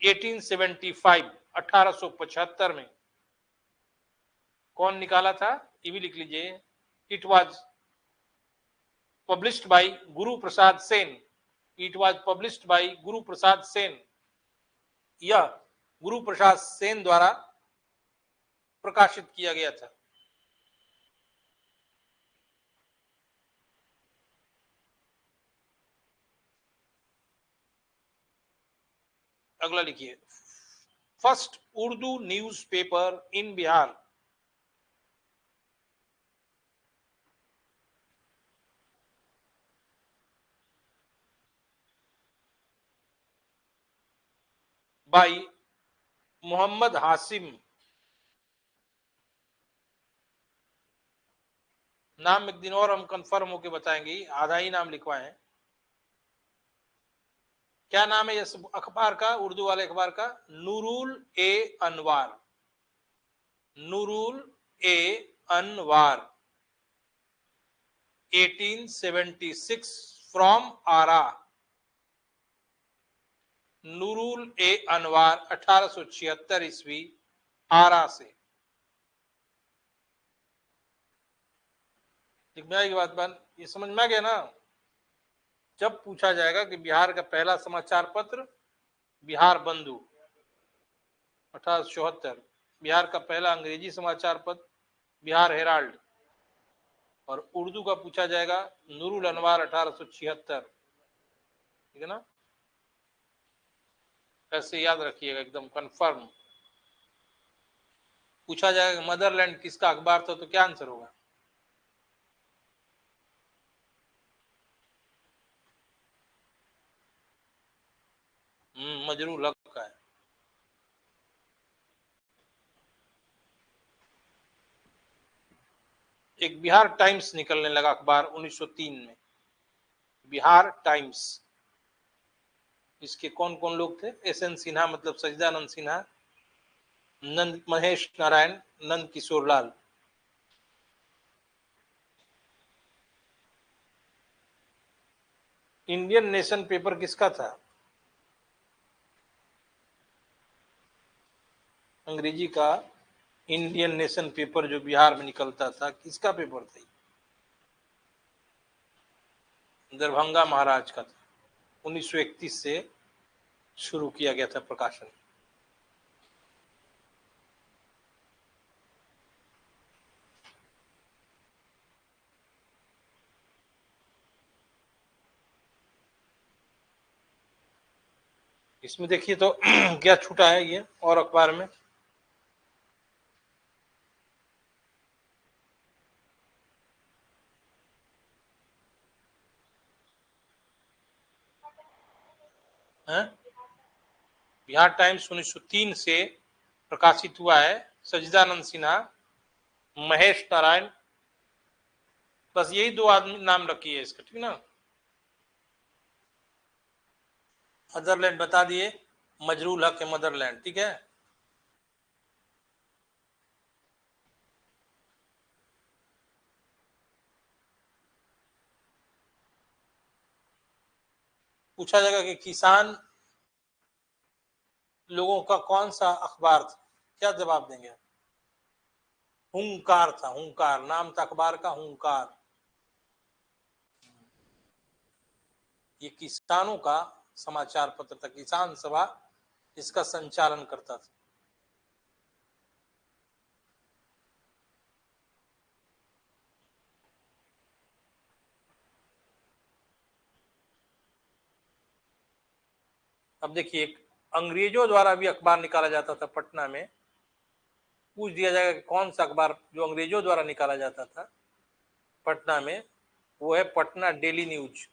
1875 1875 में। कौन निकाला था ये भी लिख लीजिए। It was published by Guru Prasad Sen. It was published by Guru Prasad Sen. यह गुरु प्रसाद सेन द्वारा प्रकाशित किया गया था। अगला लिखिए, first Urdu newspaper in Bihar. By Mohammad Hashim. नाम एक दिन और हम कंफर्म होके बताएंगे, आधा ही नाम लिखवाए हैं। क्या नाम है इस अखबार का, उर्दू वाले अखबार का? नूरुल ए अनवार। नूरुल ए अनवार 1876 फ्रॉम आरा। नूरुल ए अनवार 1876 ईस्वी, आरा से। ठीक में बात ये समझ में आ गया ना? जब पूछा जाएगा कि बिहार का पहला समाचार पत्र बिहार बंधु 1874, बिहार का पहला अंग्रेजी समाचार पत्र बिहार हेराल्ड, और उर्दू का पूछा जाएगा नूरुल अनवार 1876। ठीक है ना? ऐसे याद रखिएगा, एकदम कंफर्म। पूछा जाएगा मदरलैंड किसका अखबार था, तो क्या आंसर होगा? मजरूल हक का है। एक बिहार टाइम्स निकलने लगा अखबार 1903 में। बिहार टाइम्स। इसके कौन कौन लोग थे? एस एन सिन्हा मतलब सच्चिदानंद सिन्हा, नंद Mahesh Narayan, Nand Kishore Lal. Indian nation paper किसका था? अंग्रेजी का इंडियन नेशन पेपर जो बिहार में निकलता था, किसका पेपर था? दरभंगा महाराज का था। 1931 से शुरू किया गया था प्रकाशन। इसमें देखिए तो क्या छूटा है ये और अखबार में। है? बिहार टाइम्स 1903 से प्रकाशित हुआ है। सच्चिदानंद सिन्हा, महेश नारायण, बस यही दो आदमी नाम रखी है इसका। ठीक ना? मदरलैंड बता दिए, मजरूल हक है मदरलैंड। ठीक है? पूछा जाएगा कि किसान लोगों का कौन सा अखबार था, क्या जवाब देंगे? हुंकार था, हुंकार नाम था अखबार का, हुंकार। ये किसानों का समाचार पत्र था, किसान सभा इसका संचालन करता था। अब देखिए, अंग्रेजों द्वारा भी अखबार निकाला जाता था पटना में। पूछ दिया जाएगा कि कौन सा अखबार जो अंग्रेजों द्वारा निकाला जाता था पटना में, वो है पटना डेली न्यूज।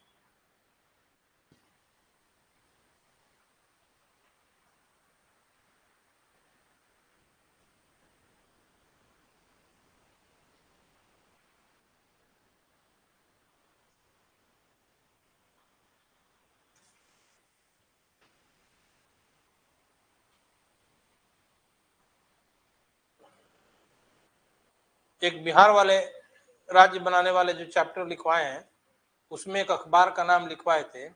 एक बिहार वाले राज्य बनाने वाले जो चैप्टर लिखवाए हैं, उसमें एक अखबार का नाम लिखवाए थे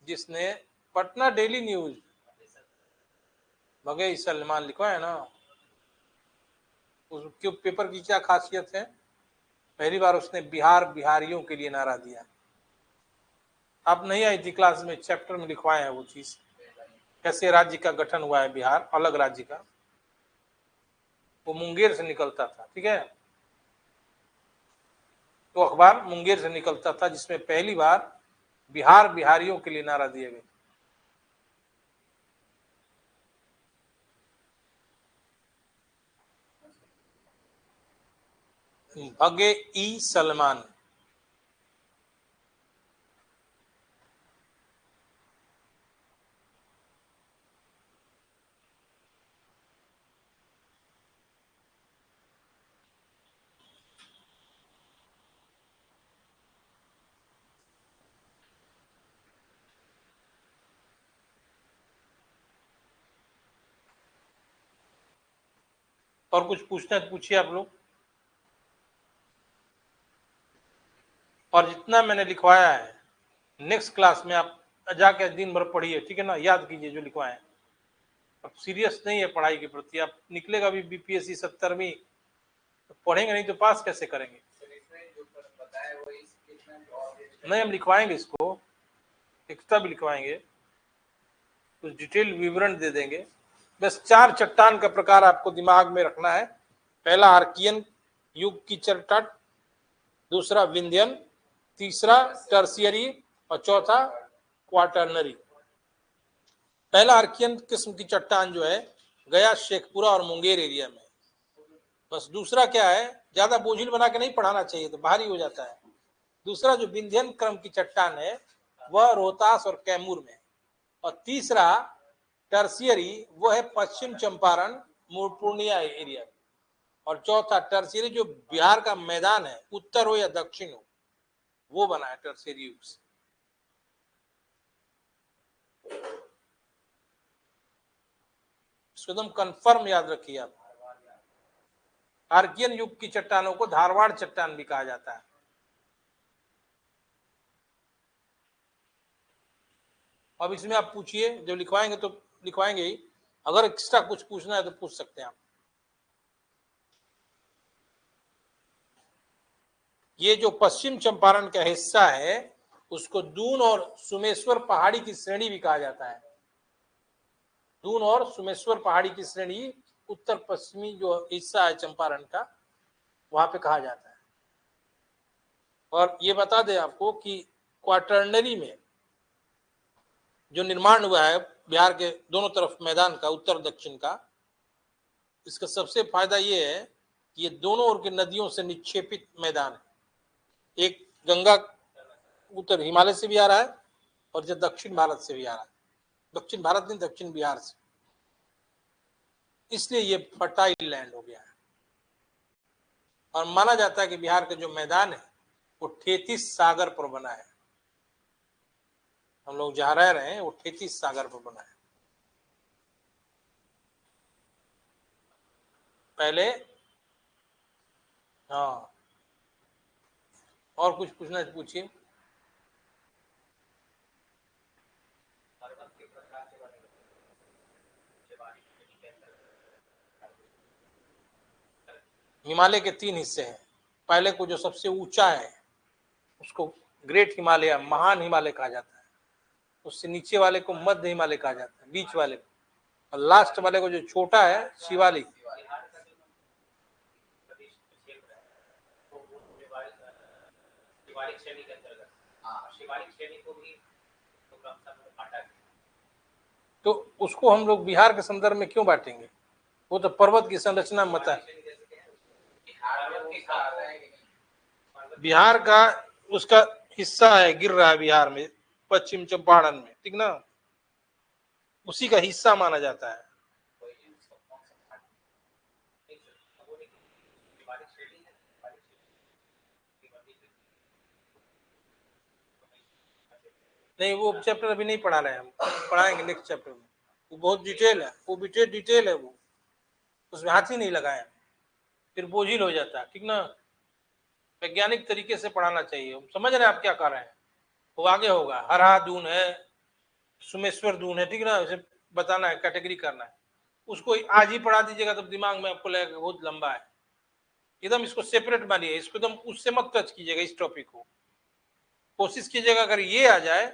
जिसने पटना डेली न्यूज, भगे सलमान लिखवाया है ना। उस पेपर की क्या खासियत है? पहली बार उसने बिहार बिहारियों के लिए नारा दिया। अब नहीं आई थी क्लास में, चैप्टर में लिखवाए हैं वो चीज, कैसे राज्य का गठन हुआ है बिहार, अलग राज्य का। वो मुंगेर से निकलता था, ठीक है। तो अखबार मुंगेर से निकलता था जिसमें पहली बार बिहार बिहारियों के लिए नारा दिए गए। भगे ई सलमान। और कुछ पूछना है तो पूछिए आप लोग। और जितना मैंने लिखवाया है नेक्स्ट क्लास में आप जाके दिन भर पढ़िए, ठीक है ना, याद कीजिए जो लिखवाए हैं। अब सीरियस नहीं है पढ़ाई के प्रति, आप निकलेगा भी बीपीएससी 70वीं, तो पढ़ेंगे नहीं तो पास कैसे करेंगे? नहीं, हम लिखवाएंगे इसको, एक्स्ट्रा भी लिखवाएंगे, कुछ डिटेल विवरण दे देंगे। बस 4 चट्टान का प्रकार आपको दिमाग में रखना है। पहला आर्कियन युग की चट्टान, दूसरा विंध्यन, तीसरा टर्शियरी और चौथा क्वाटरनरी। पहला आर्कियन किस्म की चट्टान जो है गया, शेखपुरा और मुंगेर एरिया में। बस दूसरा क्या है, ज्यादा बोझिल बना के नहीं पढ़ाना चाहिए तो भारी हो जाता है। दूसरा जो विंध्यन क्रम की चट्टान है वह रोहतास और कैमूर में। और तीसरा टर्शियरी वो है पश्चिम चंपारण पूर्णिया एरिया में। और चौथा टर्शियरी जो बिहार का मैदान है, उत्तर हो या दक्षिण हो, वो बना है टर्शियरी युग से। इसको एकदम कंफर्म याद रखिए आप। आर्कियन युग की चट्टानों को धारवाड़ चट्टान भी कहा जाता है। अब इसमें आप पूछिए, जब लिखवाएंगे तो लिखवाएंगे ही, अगर एक्स्ट्रा कुछ पूछना है तो पूछ सकते हैं आप। ये जो पश्चिम चंपारण का हिस्सा है उसको दून और सुमेश्वर पहाड़ी की श्रेणी भी कहा जाता है। दून और सुमेश्वर पहाड़ी की श्रेणी उत्तर पश्चिमी जो हिस्सा है चंपारण का, वहां पे कहा जाता है। और ये बता दें आपको कि क्वाटरनरी में जो निर्माण हुआ है बिहार के दोनों तरफ मैदान का, उत्तर दक्षिण का, इसका सबसे फायदा ये है कि ये दोनों ओर की नदियों से निक्षेपित मैदान है। एक गंगा उत्तर हिमालय से भी आ रहा है और जो दक्षिण भारत से भी आ रहा है, दक्षिण भारत नहीं, दक्षिण बिहार से, इसलिए ये फर्टाइल लैंड हो गया है। और माना जाता है कि बिहार का जो मैदान है वो 33 सागर पर बना है। हम लोग जहां रह रहे हैं वो 33 सागर पर बना है। पहले, हाँ, और कुछ पूछना है पूछिए। हिमालय के 3 हिस्से हैं। पहले को जो सबसे ऊंचा है उसको ग्रेट हिमालय, महान हिमालय कहा जाता है। उससे नीचे वाले को मध्य हिमालय कहा जाता है, बीच वाले को। और लास्ट वाले को जो छोटा है शिवालिक। शिवालिक श्रेणी के अंतर्गत, हाँ, शिवालिक श्रेणी को भी तो तो उसको हम लोग बिहार के संदर्भ में क्यों बांटेंगे? वो तो पर्वत की संरचना मत है। बिहार का उसका हिस्सा है, गिर रहा है बिहार में, पश्चिम चंपारण में, ठीक ना, उसी का हिस्सा माना जाता है। नहीं, वो चैप्टर अभी नहीं पढ़ा रहे हैं, हम पढ़ाएंगे नेक्स्ट चैप्टर में। वो बहुत डिटेल है, वो डिटेल है, वो उसमें हाथ ही नहीं लगाए, फिर बोझिल हो जाता है, ठीक ना। वैज्ञानिक तरीके से पढ़ाना चाहिए। हम समझ रहे हैं आप क्या कर रहे हैं, वो आगे होगा। हरा दून है, सुमेश्वर दून है, ठीक ना, उसे बताना है, कैटेगरी करना है। उसको आज ही पढ़ा दीजिएगा तो दिमाग में आपको लगेगा बहुत लंबा है। एकदम इसको सेपरेट मानिए, इसको एकदम उससे मत टच कीजिएगा, इस टॉपिक को कोशिश कीजिएगा। अगर ये आ जाए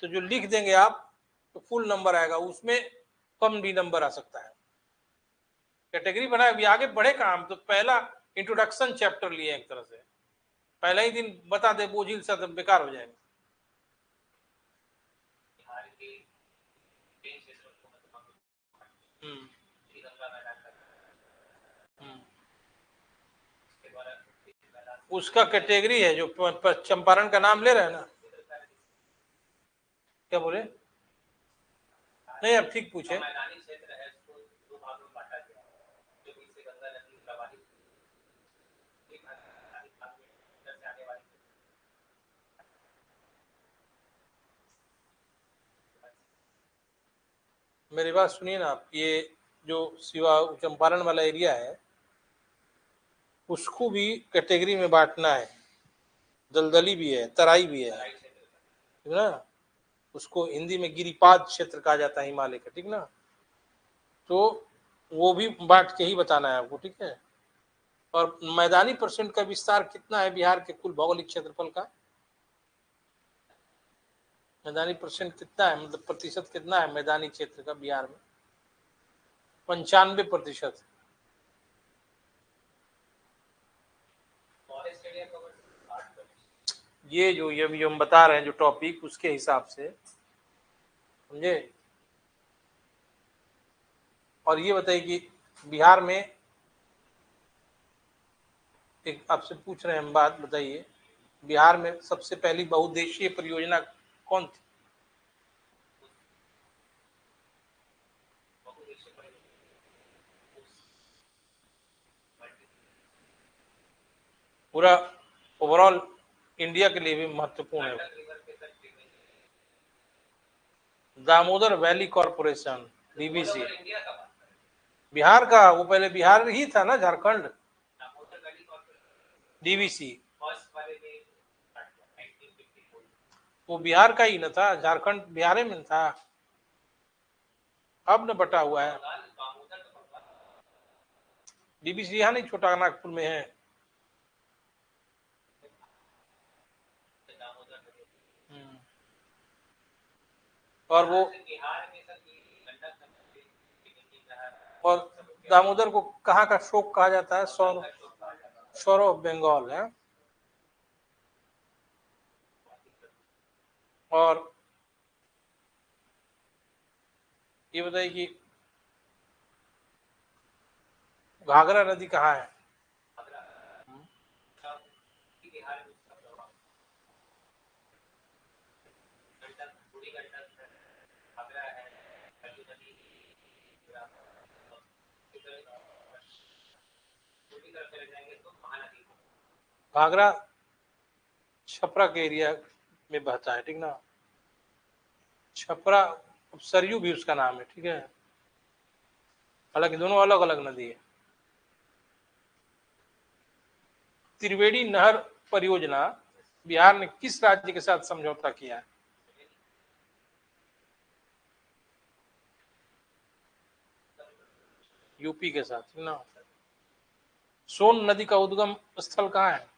तो जो लिख देंगे आप तो फुल नंबर आएगा, उसमें कम भी नंबर आ सकता है। कैटेगरी बनाए, अभी आगे बढ़े काम। तो पहला इंट्रोडक्शन चैप्टर लिए एक तरह से, पहला ही दिन बता दे बोझिल सा तो बेकार हो जाएगा। उसका कैटेगरी है, जो चंपारण का नाम ले रहे हैं ना। क्या बोले? नहीं, अब ठीक पूछे। मेरी बात सुनिए ना आप, ये जो शिवा चंपारण वाला एरिया है उसको भी कैटेगरी में बांटना है। दलदली भी है, तराई भी है, ठीक ना। उसको हिंदी में गिरिपाद क्षेत्र कहा जाता है, हिमालय का, ठीक ना। तो वो भी बांट के ही बताना है आपको, ठीक है। और मैदानी परसेंट का विस्तार कितना है बिहार के कुल भौगोलिक क्षेत्रफल का? मैदानी परसेंट कितना है, मतलब प्रतिशत कितना है मैदानी क्षेत्र का बिहार में? 95%। ये जो ये हम बता रहे हैं जो टॉपिक, उसके हिसाब से, समझे। और ये बताइए कि बिहार में, एक आपसे पूछ रहे हैं हम बात, बताइए बिहार में सबसे पहली बहुउद्देशीय परियोजना कौन थी? पूरा ओवरऑल इंडिया के लिए भी महत्वपूर्ण है। Damodar valley corporation, DVC. Bihar का, वो पहले बिहार ही था ना, झारखंड। डीवीसी वो बिहार का ही न था, झारखंड बिहार में था, अब न बटा हुआ है। डीवीसी यहाँ नहीं, छोटा नागपुर में है। और वो, और दामोदर को कहाँ का शोक कहा जाता है? शोर ऑफ बंगाल है। और ये बताइए कि घाघरा नदी कहाँ है? घाघरा छपरा के एरिया में बहता है, ठीक ना। छपरा, सरयू भी उसका नाम है, ठीक है। हालांकि दोनों अलग अलग नदी है। त्रिवेणी नहर परियोजना बिहार ने किस राज्य के साथ समझौता किया है? यूपी के साथ, ठीक ना। सोन नदी का उद्गम स्थल कहाँ है?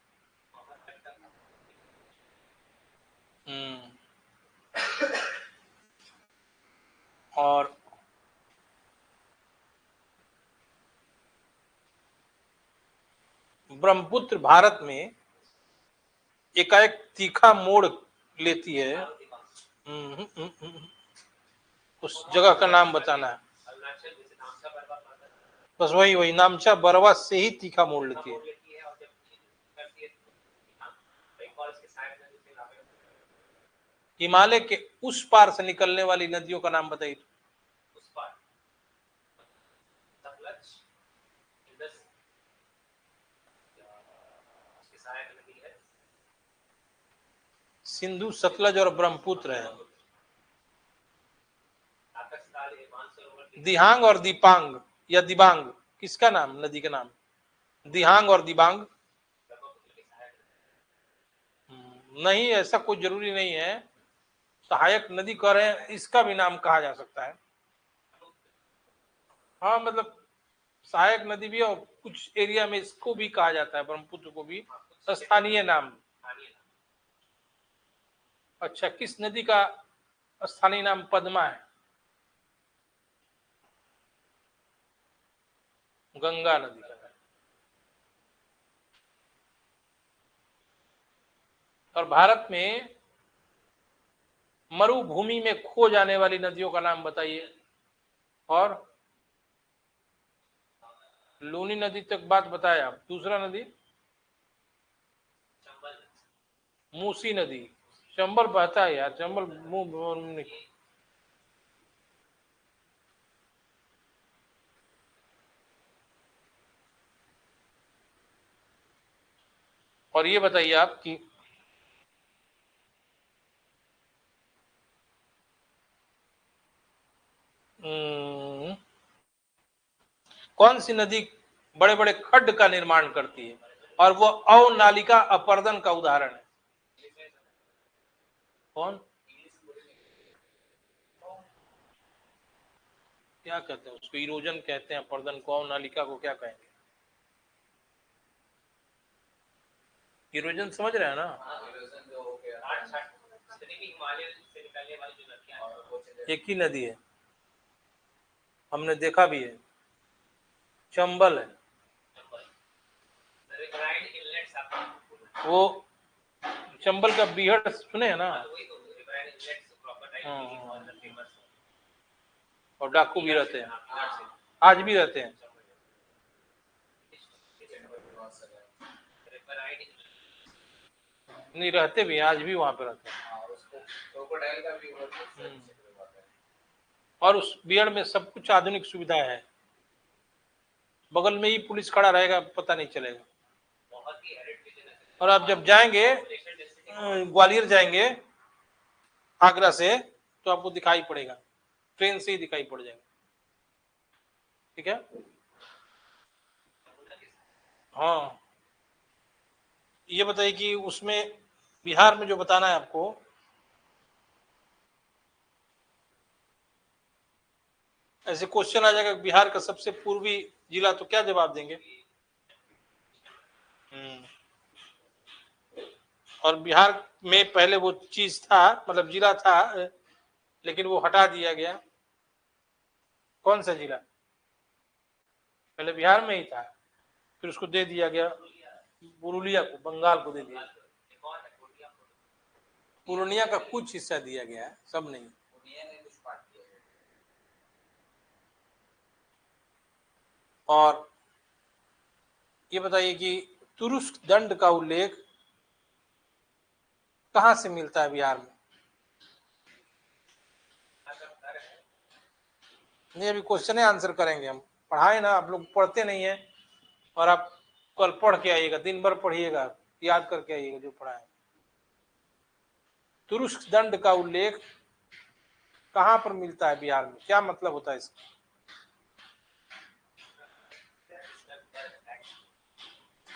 और ब्रह्मपुत्र भारत में एकाएक तीखा मोड़ लेती है। उस जगह का नाम बताना है। बस वही वही नामचा बरवा से ही तीखा मोड़ लेती है। हिमालय के उस पार से निकलने वाली नदियों का नाम बताइए। सिंधु, सतलज और ब्रह्मपुत्र है। दिहांग और दीपांग या दिबांग, किसका नाम, नदी का नाम? दिहांग और दिबांग नहीं, ऐसा कोई जरूरी नहीं है। सहायक नदी कह रहे हैं, इसका भी नाम कहा जा सकता है। हाँ मतलब सहायक नदी भी, और कुछ एरिया में इसको भी कहा जाता है, ब्रह्मपुत्र को भी स्थानीय नाम। अच्छा, किस नदी का स्थानीय नाम पद्मा है? गंगा नदी का। और भारत में मरुभूमि में खो जाने वाली नदियों का नाम बताइए। और लूनी नदी तक बात बताया, दूसरा नदी मूसी नदी। चंबल बहता है यार, चंबल मुंह। और ये बताइए आप कि कौन सी नदी बड़े बड़े खड्ड का निर्माण करती है और वो अवनालिका अपर्दन का उदाहरण है? कौन? क्या कहते हैं उसको? इरोजन कहते हैं अपर्दन को, अवनालिका को क्या कहेंगे? इरोजन समझ रहे हैं ना? एक ही नदी है, हमने देखा भी है, चंबल है वो। चंबल का बीहड़ सुने हैं ना? हाँ, और डाकू भी रहते हैं, आज भी रहते हैं। नहीं, रहते भी हैं, आज भी वहां पे रहते हैं। और उस बीहड़ में सब कुछ आधुनिक सुविधा है, बगल में ही पुलिस खड़ा रहेगा, पता नहीं चलेगा। और आप जब जाएंगे ग्वालियर जाएंगे आगरा से, तो आपको दिखाई पड़ेगा, ट्रेन से ही दिखाई पड़ जाएगा। ठीक है। हाँ, ये बताइए कि उसमें बिहार में जो बताना है आपको, ऐसे क्वेश्चन आ जाएगा बिहार का सबसे पूर्वी जिला, तो क्या जवाब देंगे? और बिहार में पहले वो चीज था, मतलब जिला था, लेकिन वो हटा दिया गया। कौन सा जिला? पहले बिहार में ही था, फिर उसको दे दिया गया पुरुलिया को, बंगाल को दे दिया। पूर्णिया का कुछ हिस्सा दिया गया है, सब नहीं। और ये बताइए कि तुरुष्क दंड का उल्लेख कहां से मिलता है बिहार में? नहीं, अभी क्वेश्चन आंसर करेंगे हम, पढ़ाए ना, आप लोग पढ़ते नहीं है। और आप कल पढ़ के आइएगा, दिन भर पढ़िएगा, याद करके आइएगा जो पढ़ा है। तुरुष्क दंड का उल्लेख कहां पर मिलता है बिहार में, क्या मतलब होता है इसका?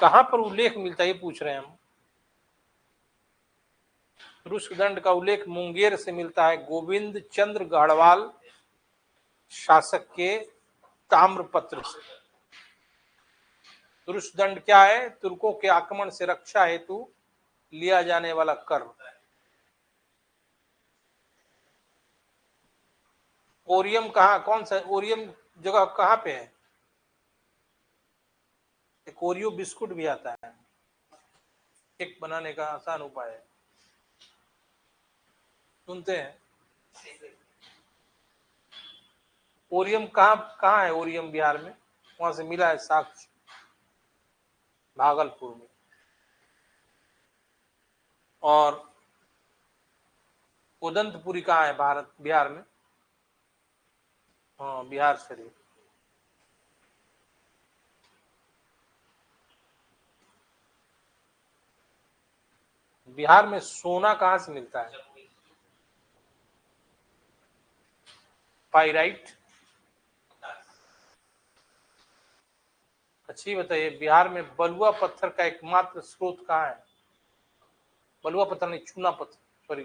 कहां पर उल्लेख मिलता है, ये पूछ रहे हैं हम। तुरुष्क दंड का उल्लेख मुंगेर से मिलता है, गोविंद चंद्र गढ़वाल शासक के ताम्रपत्र से। तुरुष्क दंड क्या है? तुर्कों के आक्रमण से रक्षा हेतु लिया जाने वाला कर। ओरियम कहाँ, कौन सा ओरियम जगह कहाँ पे है? एक ओरियो बिस्कुट भी आता है, केक बनाने का आसान उपाय है, सुनते हैं? ओरियम कहाँ कहाँ है? ओरियम बिहार में, वहां से मिला है साक्ष्य, भागलपुर में। और उदंतपुरी कहाँ है भारत बिहार में? हाँ, बिहार शरीफ। बिहार में सोना कहाँ से मिलता है? पाइराइट। अच्छी बताइए, बिहार में बलुआ पत्थर का एकमात्र स्रोत कहाँ है? बलुआ पत्थर नहीं, चूना पत्थर, सॉरी।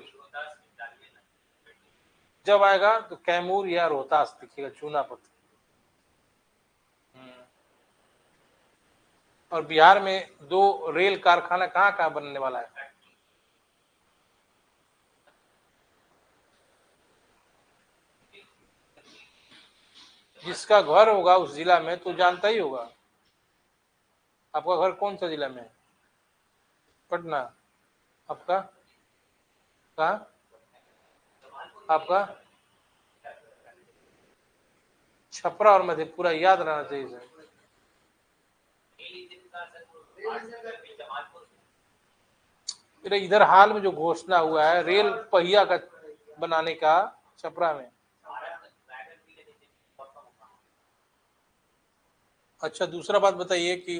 जब आएगा तो कैमूर या रोहतास दिखेगा, चूना पत्थर। और बिहार में 2 रेल कारखाना कहाँ कहाँ बनने वाला है? जिसका घर होगा उस जिला में तो जानता ही होगा। आपका घर कौन सा जिला में है? पटना। आपका कहाँ? आपका छपरा और मधेपुरा, याद रहना चाहिए सर। इधर हाल में जो घोषणा हुआ है रेल पहिया का बनाने का, छपरा में। अच्छा, दूसरा बात बताइए कि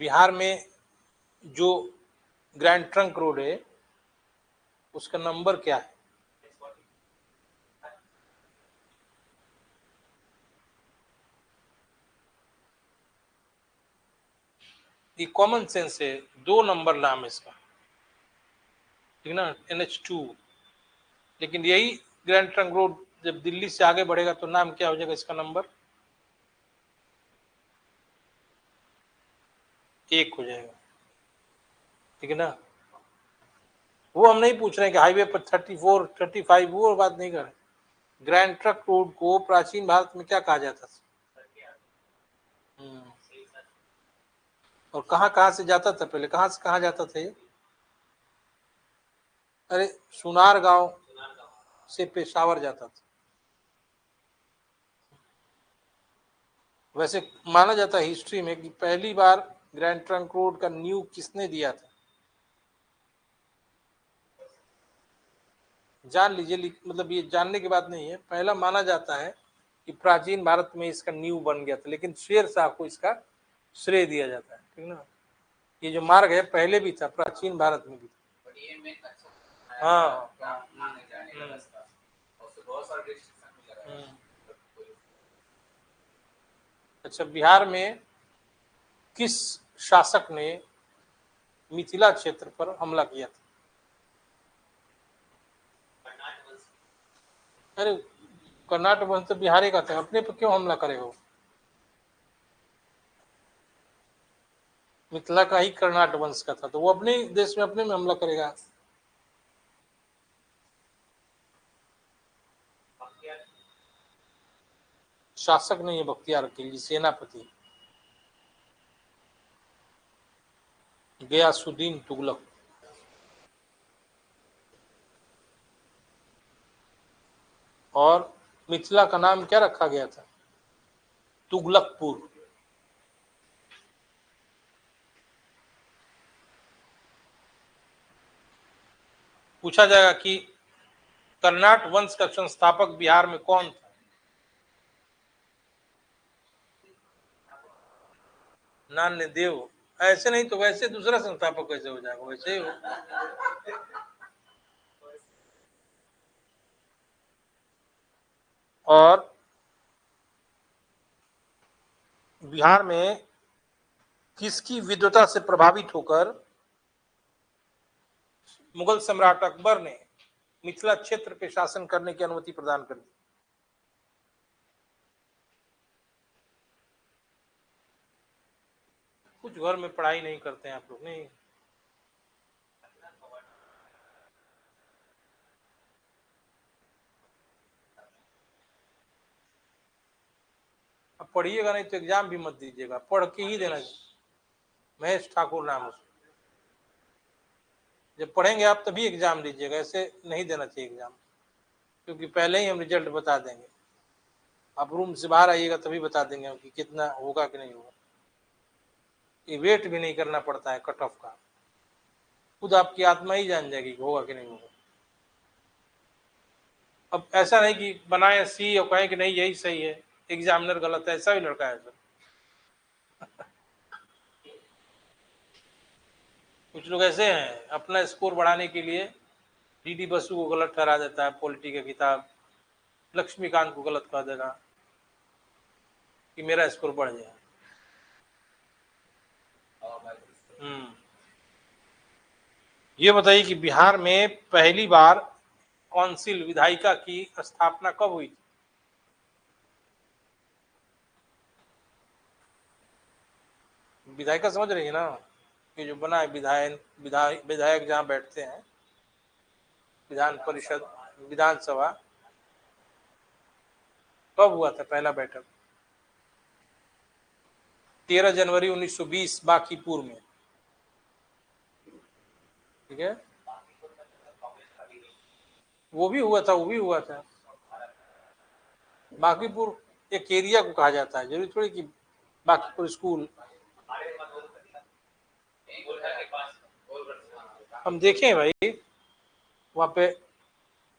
बिहार में जो ग्रैंड ट्रंक रोड है उसका नंबर क्या है? ये कॉमन सेंस है, 2 नंबर नाम है इसका, ठीक ना, NH2। लेकिन यही ग्रैंड ट्रंक रोड जब दिल्ली से आगे बढ़ेगा तो नाम क्या हो जाएगा इसका? नंबर 1 हो जाएगा, ठीक है ना। वो हम नहीं पूछ रहे हैं कि हाईवे पर 34, 35, वो बात नहीं कर रहे। ग्रैंड ट्रंक रोड को प्राचीन भारत में क्या कहा जाता था? और कहाँ कहाँ से जाता था पहले? कहाँ से कहाँ जाता था ये? अरे, सुनार गांव से पेशावर जाता था। वैसे माना जाता है हिस्ट्री में कि पहली बार ग्रैंड ट्रंक रोड का नींव किसने दिया था? जान लीजिए, मतलब ये जानने की बात नहीं है, पहला माना जाता है कि प्राचीन भारत में इसका नींव बन गया था, लेकिन शेर शाह को इसका श्रेय दिया जाता है, ठीक ना। ये जो मार्ग है पहले भी था, प्राचीन भारत में भी था। हाँ। अच्छा, बिहार में किस शासक ने मिथिला क्षेत्र पर हमला किया था? अरे, कर्नाटक वंश तो बिहारी का था, अपने पर क्यों हमला करेगा? मिथिला का ही कर्नाटक वंश का था, तो वो अपने देश में अपने में हमला करेगा। शासक नहीं है बख्तियार खिलजी, सेनापति गयासुद्दीन तुगलक। और मिथिला का नाम क्या रखा गया था? तुगलकपुर। पूछा जाएगा कि कर्नाट वंश का संस्थापक बिहार में कौन था? नान्य देव। ऐसे नहीं तो वैसे दूसरा संस्थापक कैसे हो जाएगा? वैसे ही हो। और बिहार में किसकी विद्वता से प्रभावित होकर मुगल सम्राट अकबर ने मिथिला क्षेत्र पे शासन करने की अनुमति प्रदान कर दी? कुछ घर में पढ़ाई नहीं करते हैं आप लोग, नहीं? अब पढ़िएगा नहीं तो एग्जाम भी मत दीजिएगा, पढ़ के ही देना चाहिए। महेश ठाकुर नाम है। जब पढ़ेंगे आप तभी एग्जाम दीजिएगा, ऐसे नहीं देना चाहिए एग्जाम। क्योंकि पहले ही हम रिजल्ट बता देंगे। आप रूम से बाहर आइएगा तभी बता देंगे कि कितना होगा कि नहीं होगा। ये वेट भी नहीं करना पड़ता है कट ऑफ का, खुद आपकी आत्मा ही जान जाएगी कि होगा कि नहीं होगा। अब ऐसा नहीं कि बनाए सी और कहें कि नहीं यही सही है, एग्जामिनर गलत है, ऐसा भी लड़का है सर। कुछ लोग ऐसे हैं अपना स्कोर बढ़ाने के लिए डीडी बसु को गलत ठहरा देता है, पॉलिटी का किताब लक्ष्मीकांत को गलत कह देगा कि मेरा स्कोर बढ़ जाए। ये बताइए कि बिहार में पहली बार काउंसिल विधायिका की स्थापना कब हुई थी? विधायिका समझ रही है ना, कि जो बना है विधायक जहाँ बैठते हैं, विधान परिषद विधानसभा, कब हुआ था पहला बैठक? 13 जनवरी 1920 बांकीपुर में। ठीक है, वो भी हुआ था। बांकीपुर एक एरिया को कहा जाता है, जरूरी थोड़ी कि बांकीपुर स्कूल। हम देखे हैं भाई, वहाँ पे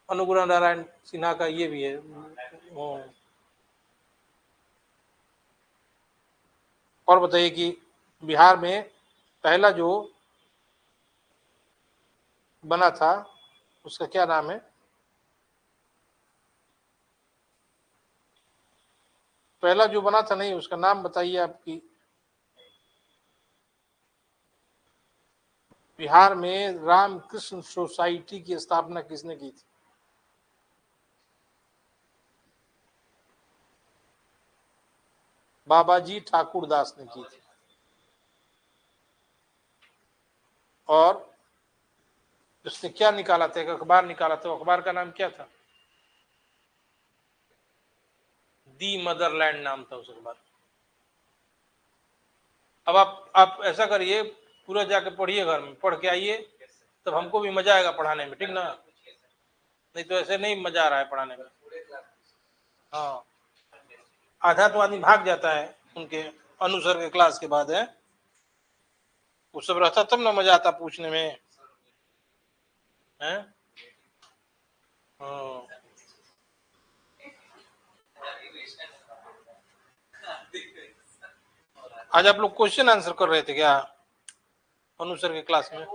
अनुग्रह नारायण सिन्हा का ये भी है। और बताइए कि बिहार में पहला जो बना था उसका क्या नाम है? पहला जो बना था, नहीं उसका नाम बताइए आपकी। बिहार में रामकृष्ण सोसाइटी की स्थापना किसने की थी? बाबाजी ठाकुर दास ने की थी। और उसने क्या निकाला था? एक अखबार निकाला था, अखबार का नाम क्या था? दी मदरलैंड नाम था उस अखबार। अब आप ऐसा करिए, पूरा जाके पढ़िए, घर में पढ़ के आइए, तब हमको भी मजा आएगा पढ़ाने में, ठीक ना? नहीं तो ऐसे नहीं मजा आ रहा है पढ़ाने में। हाँ, आधा तो आदमी भाग जाता है उनके अनुसर के क्लास के बाद है, वो सब रहता तब ना मजा आता पूछने में है। हाँ, आज आप लोग क्वेश्चन आंसर कर रहे थे क्या अनुसर के क्लास में?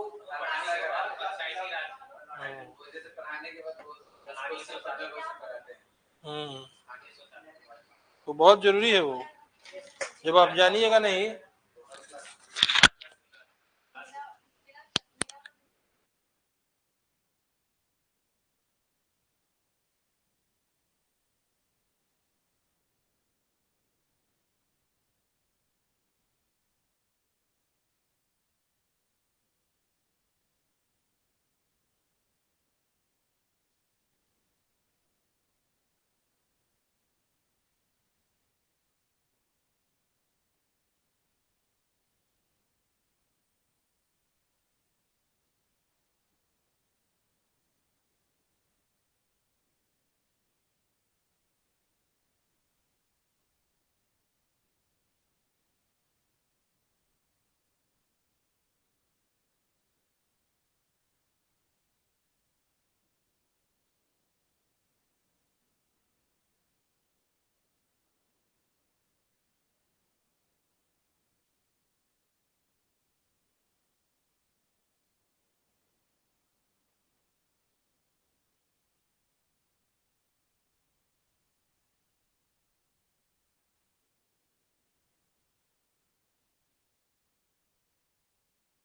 तो बहुत जरूरी है वो, जब आप जानिएगा नहीं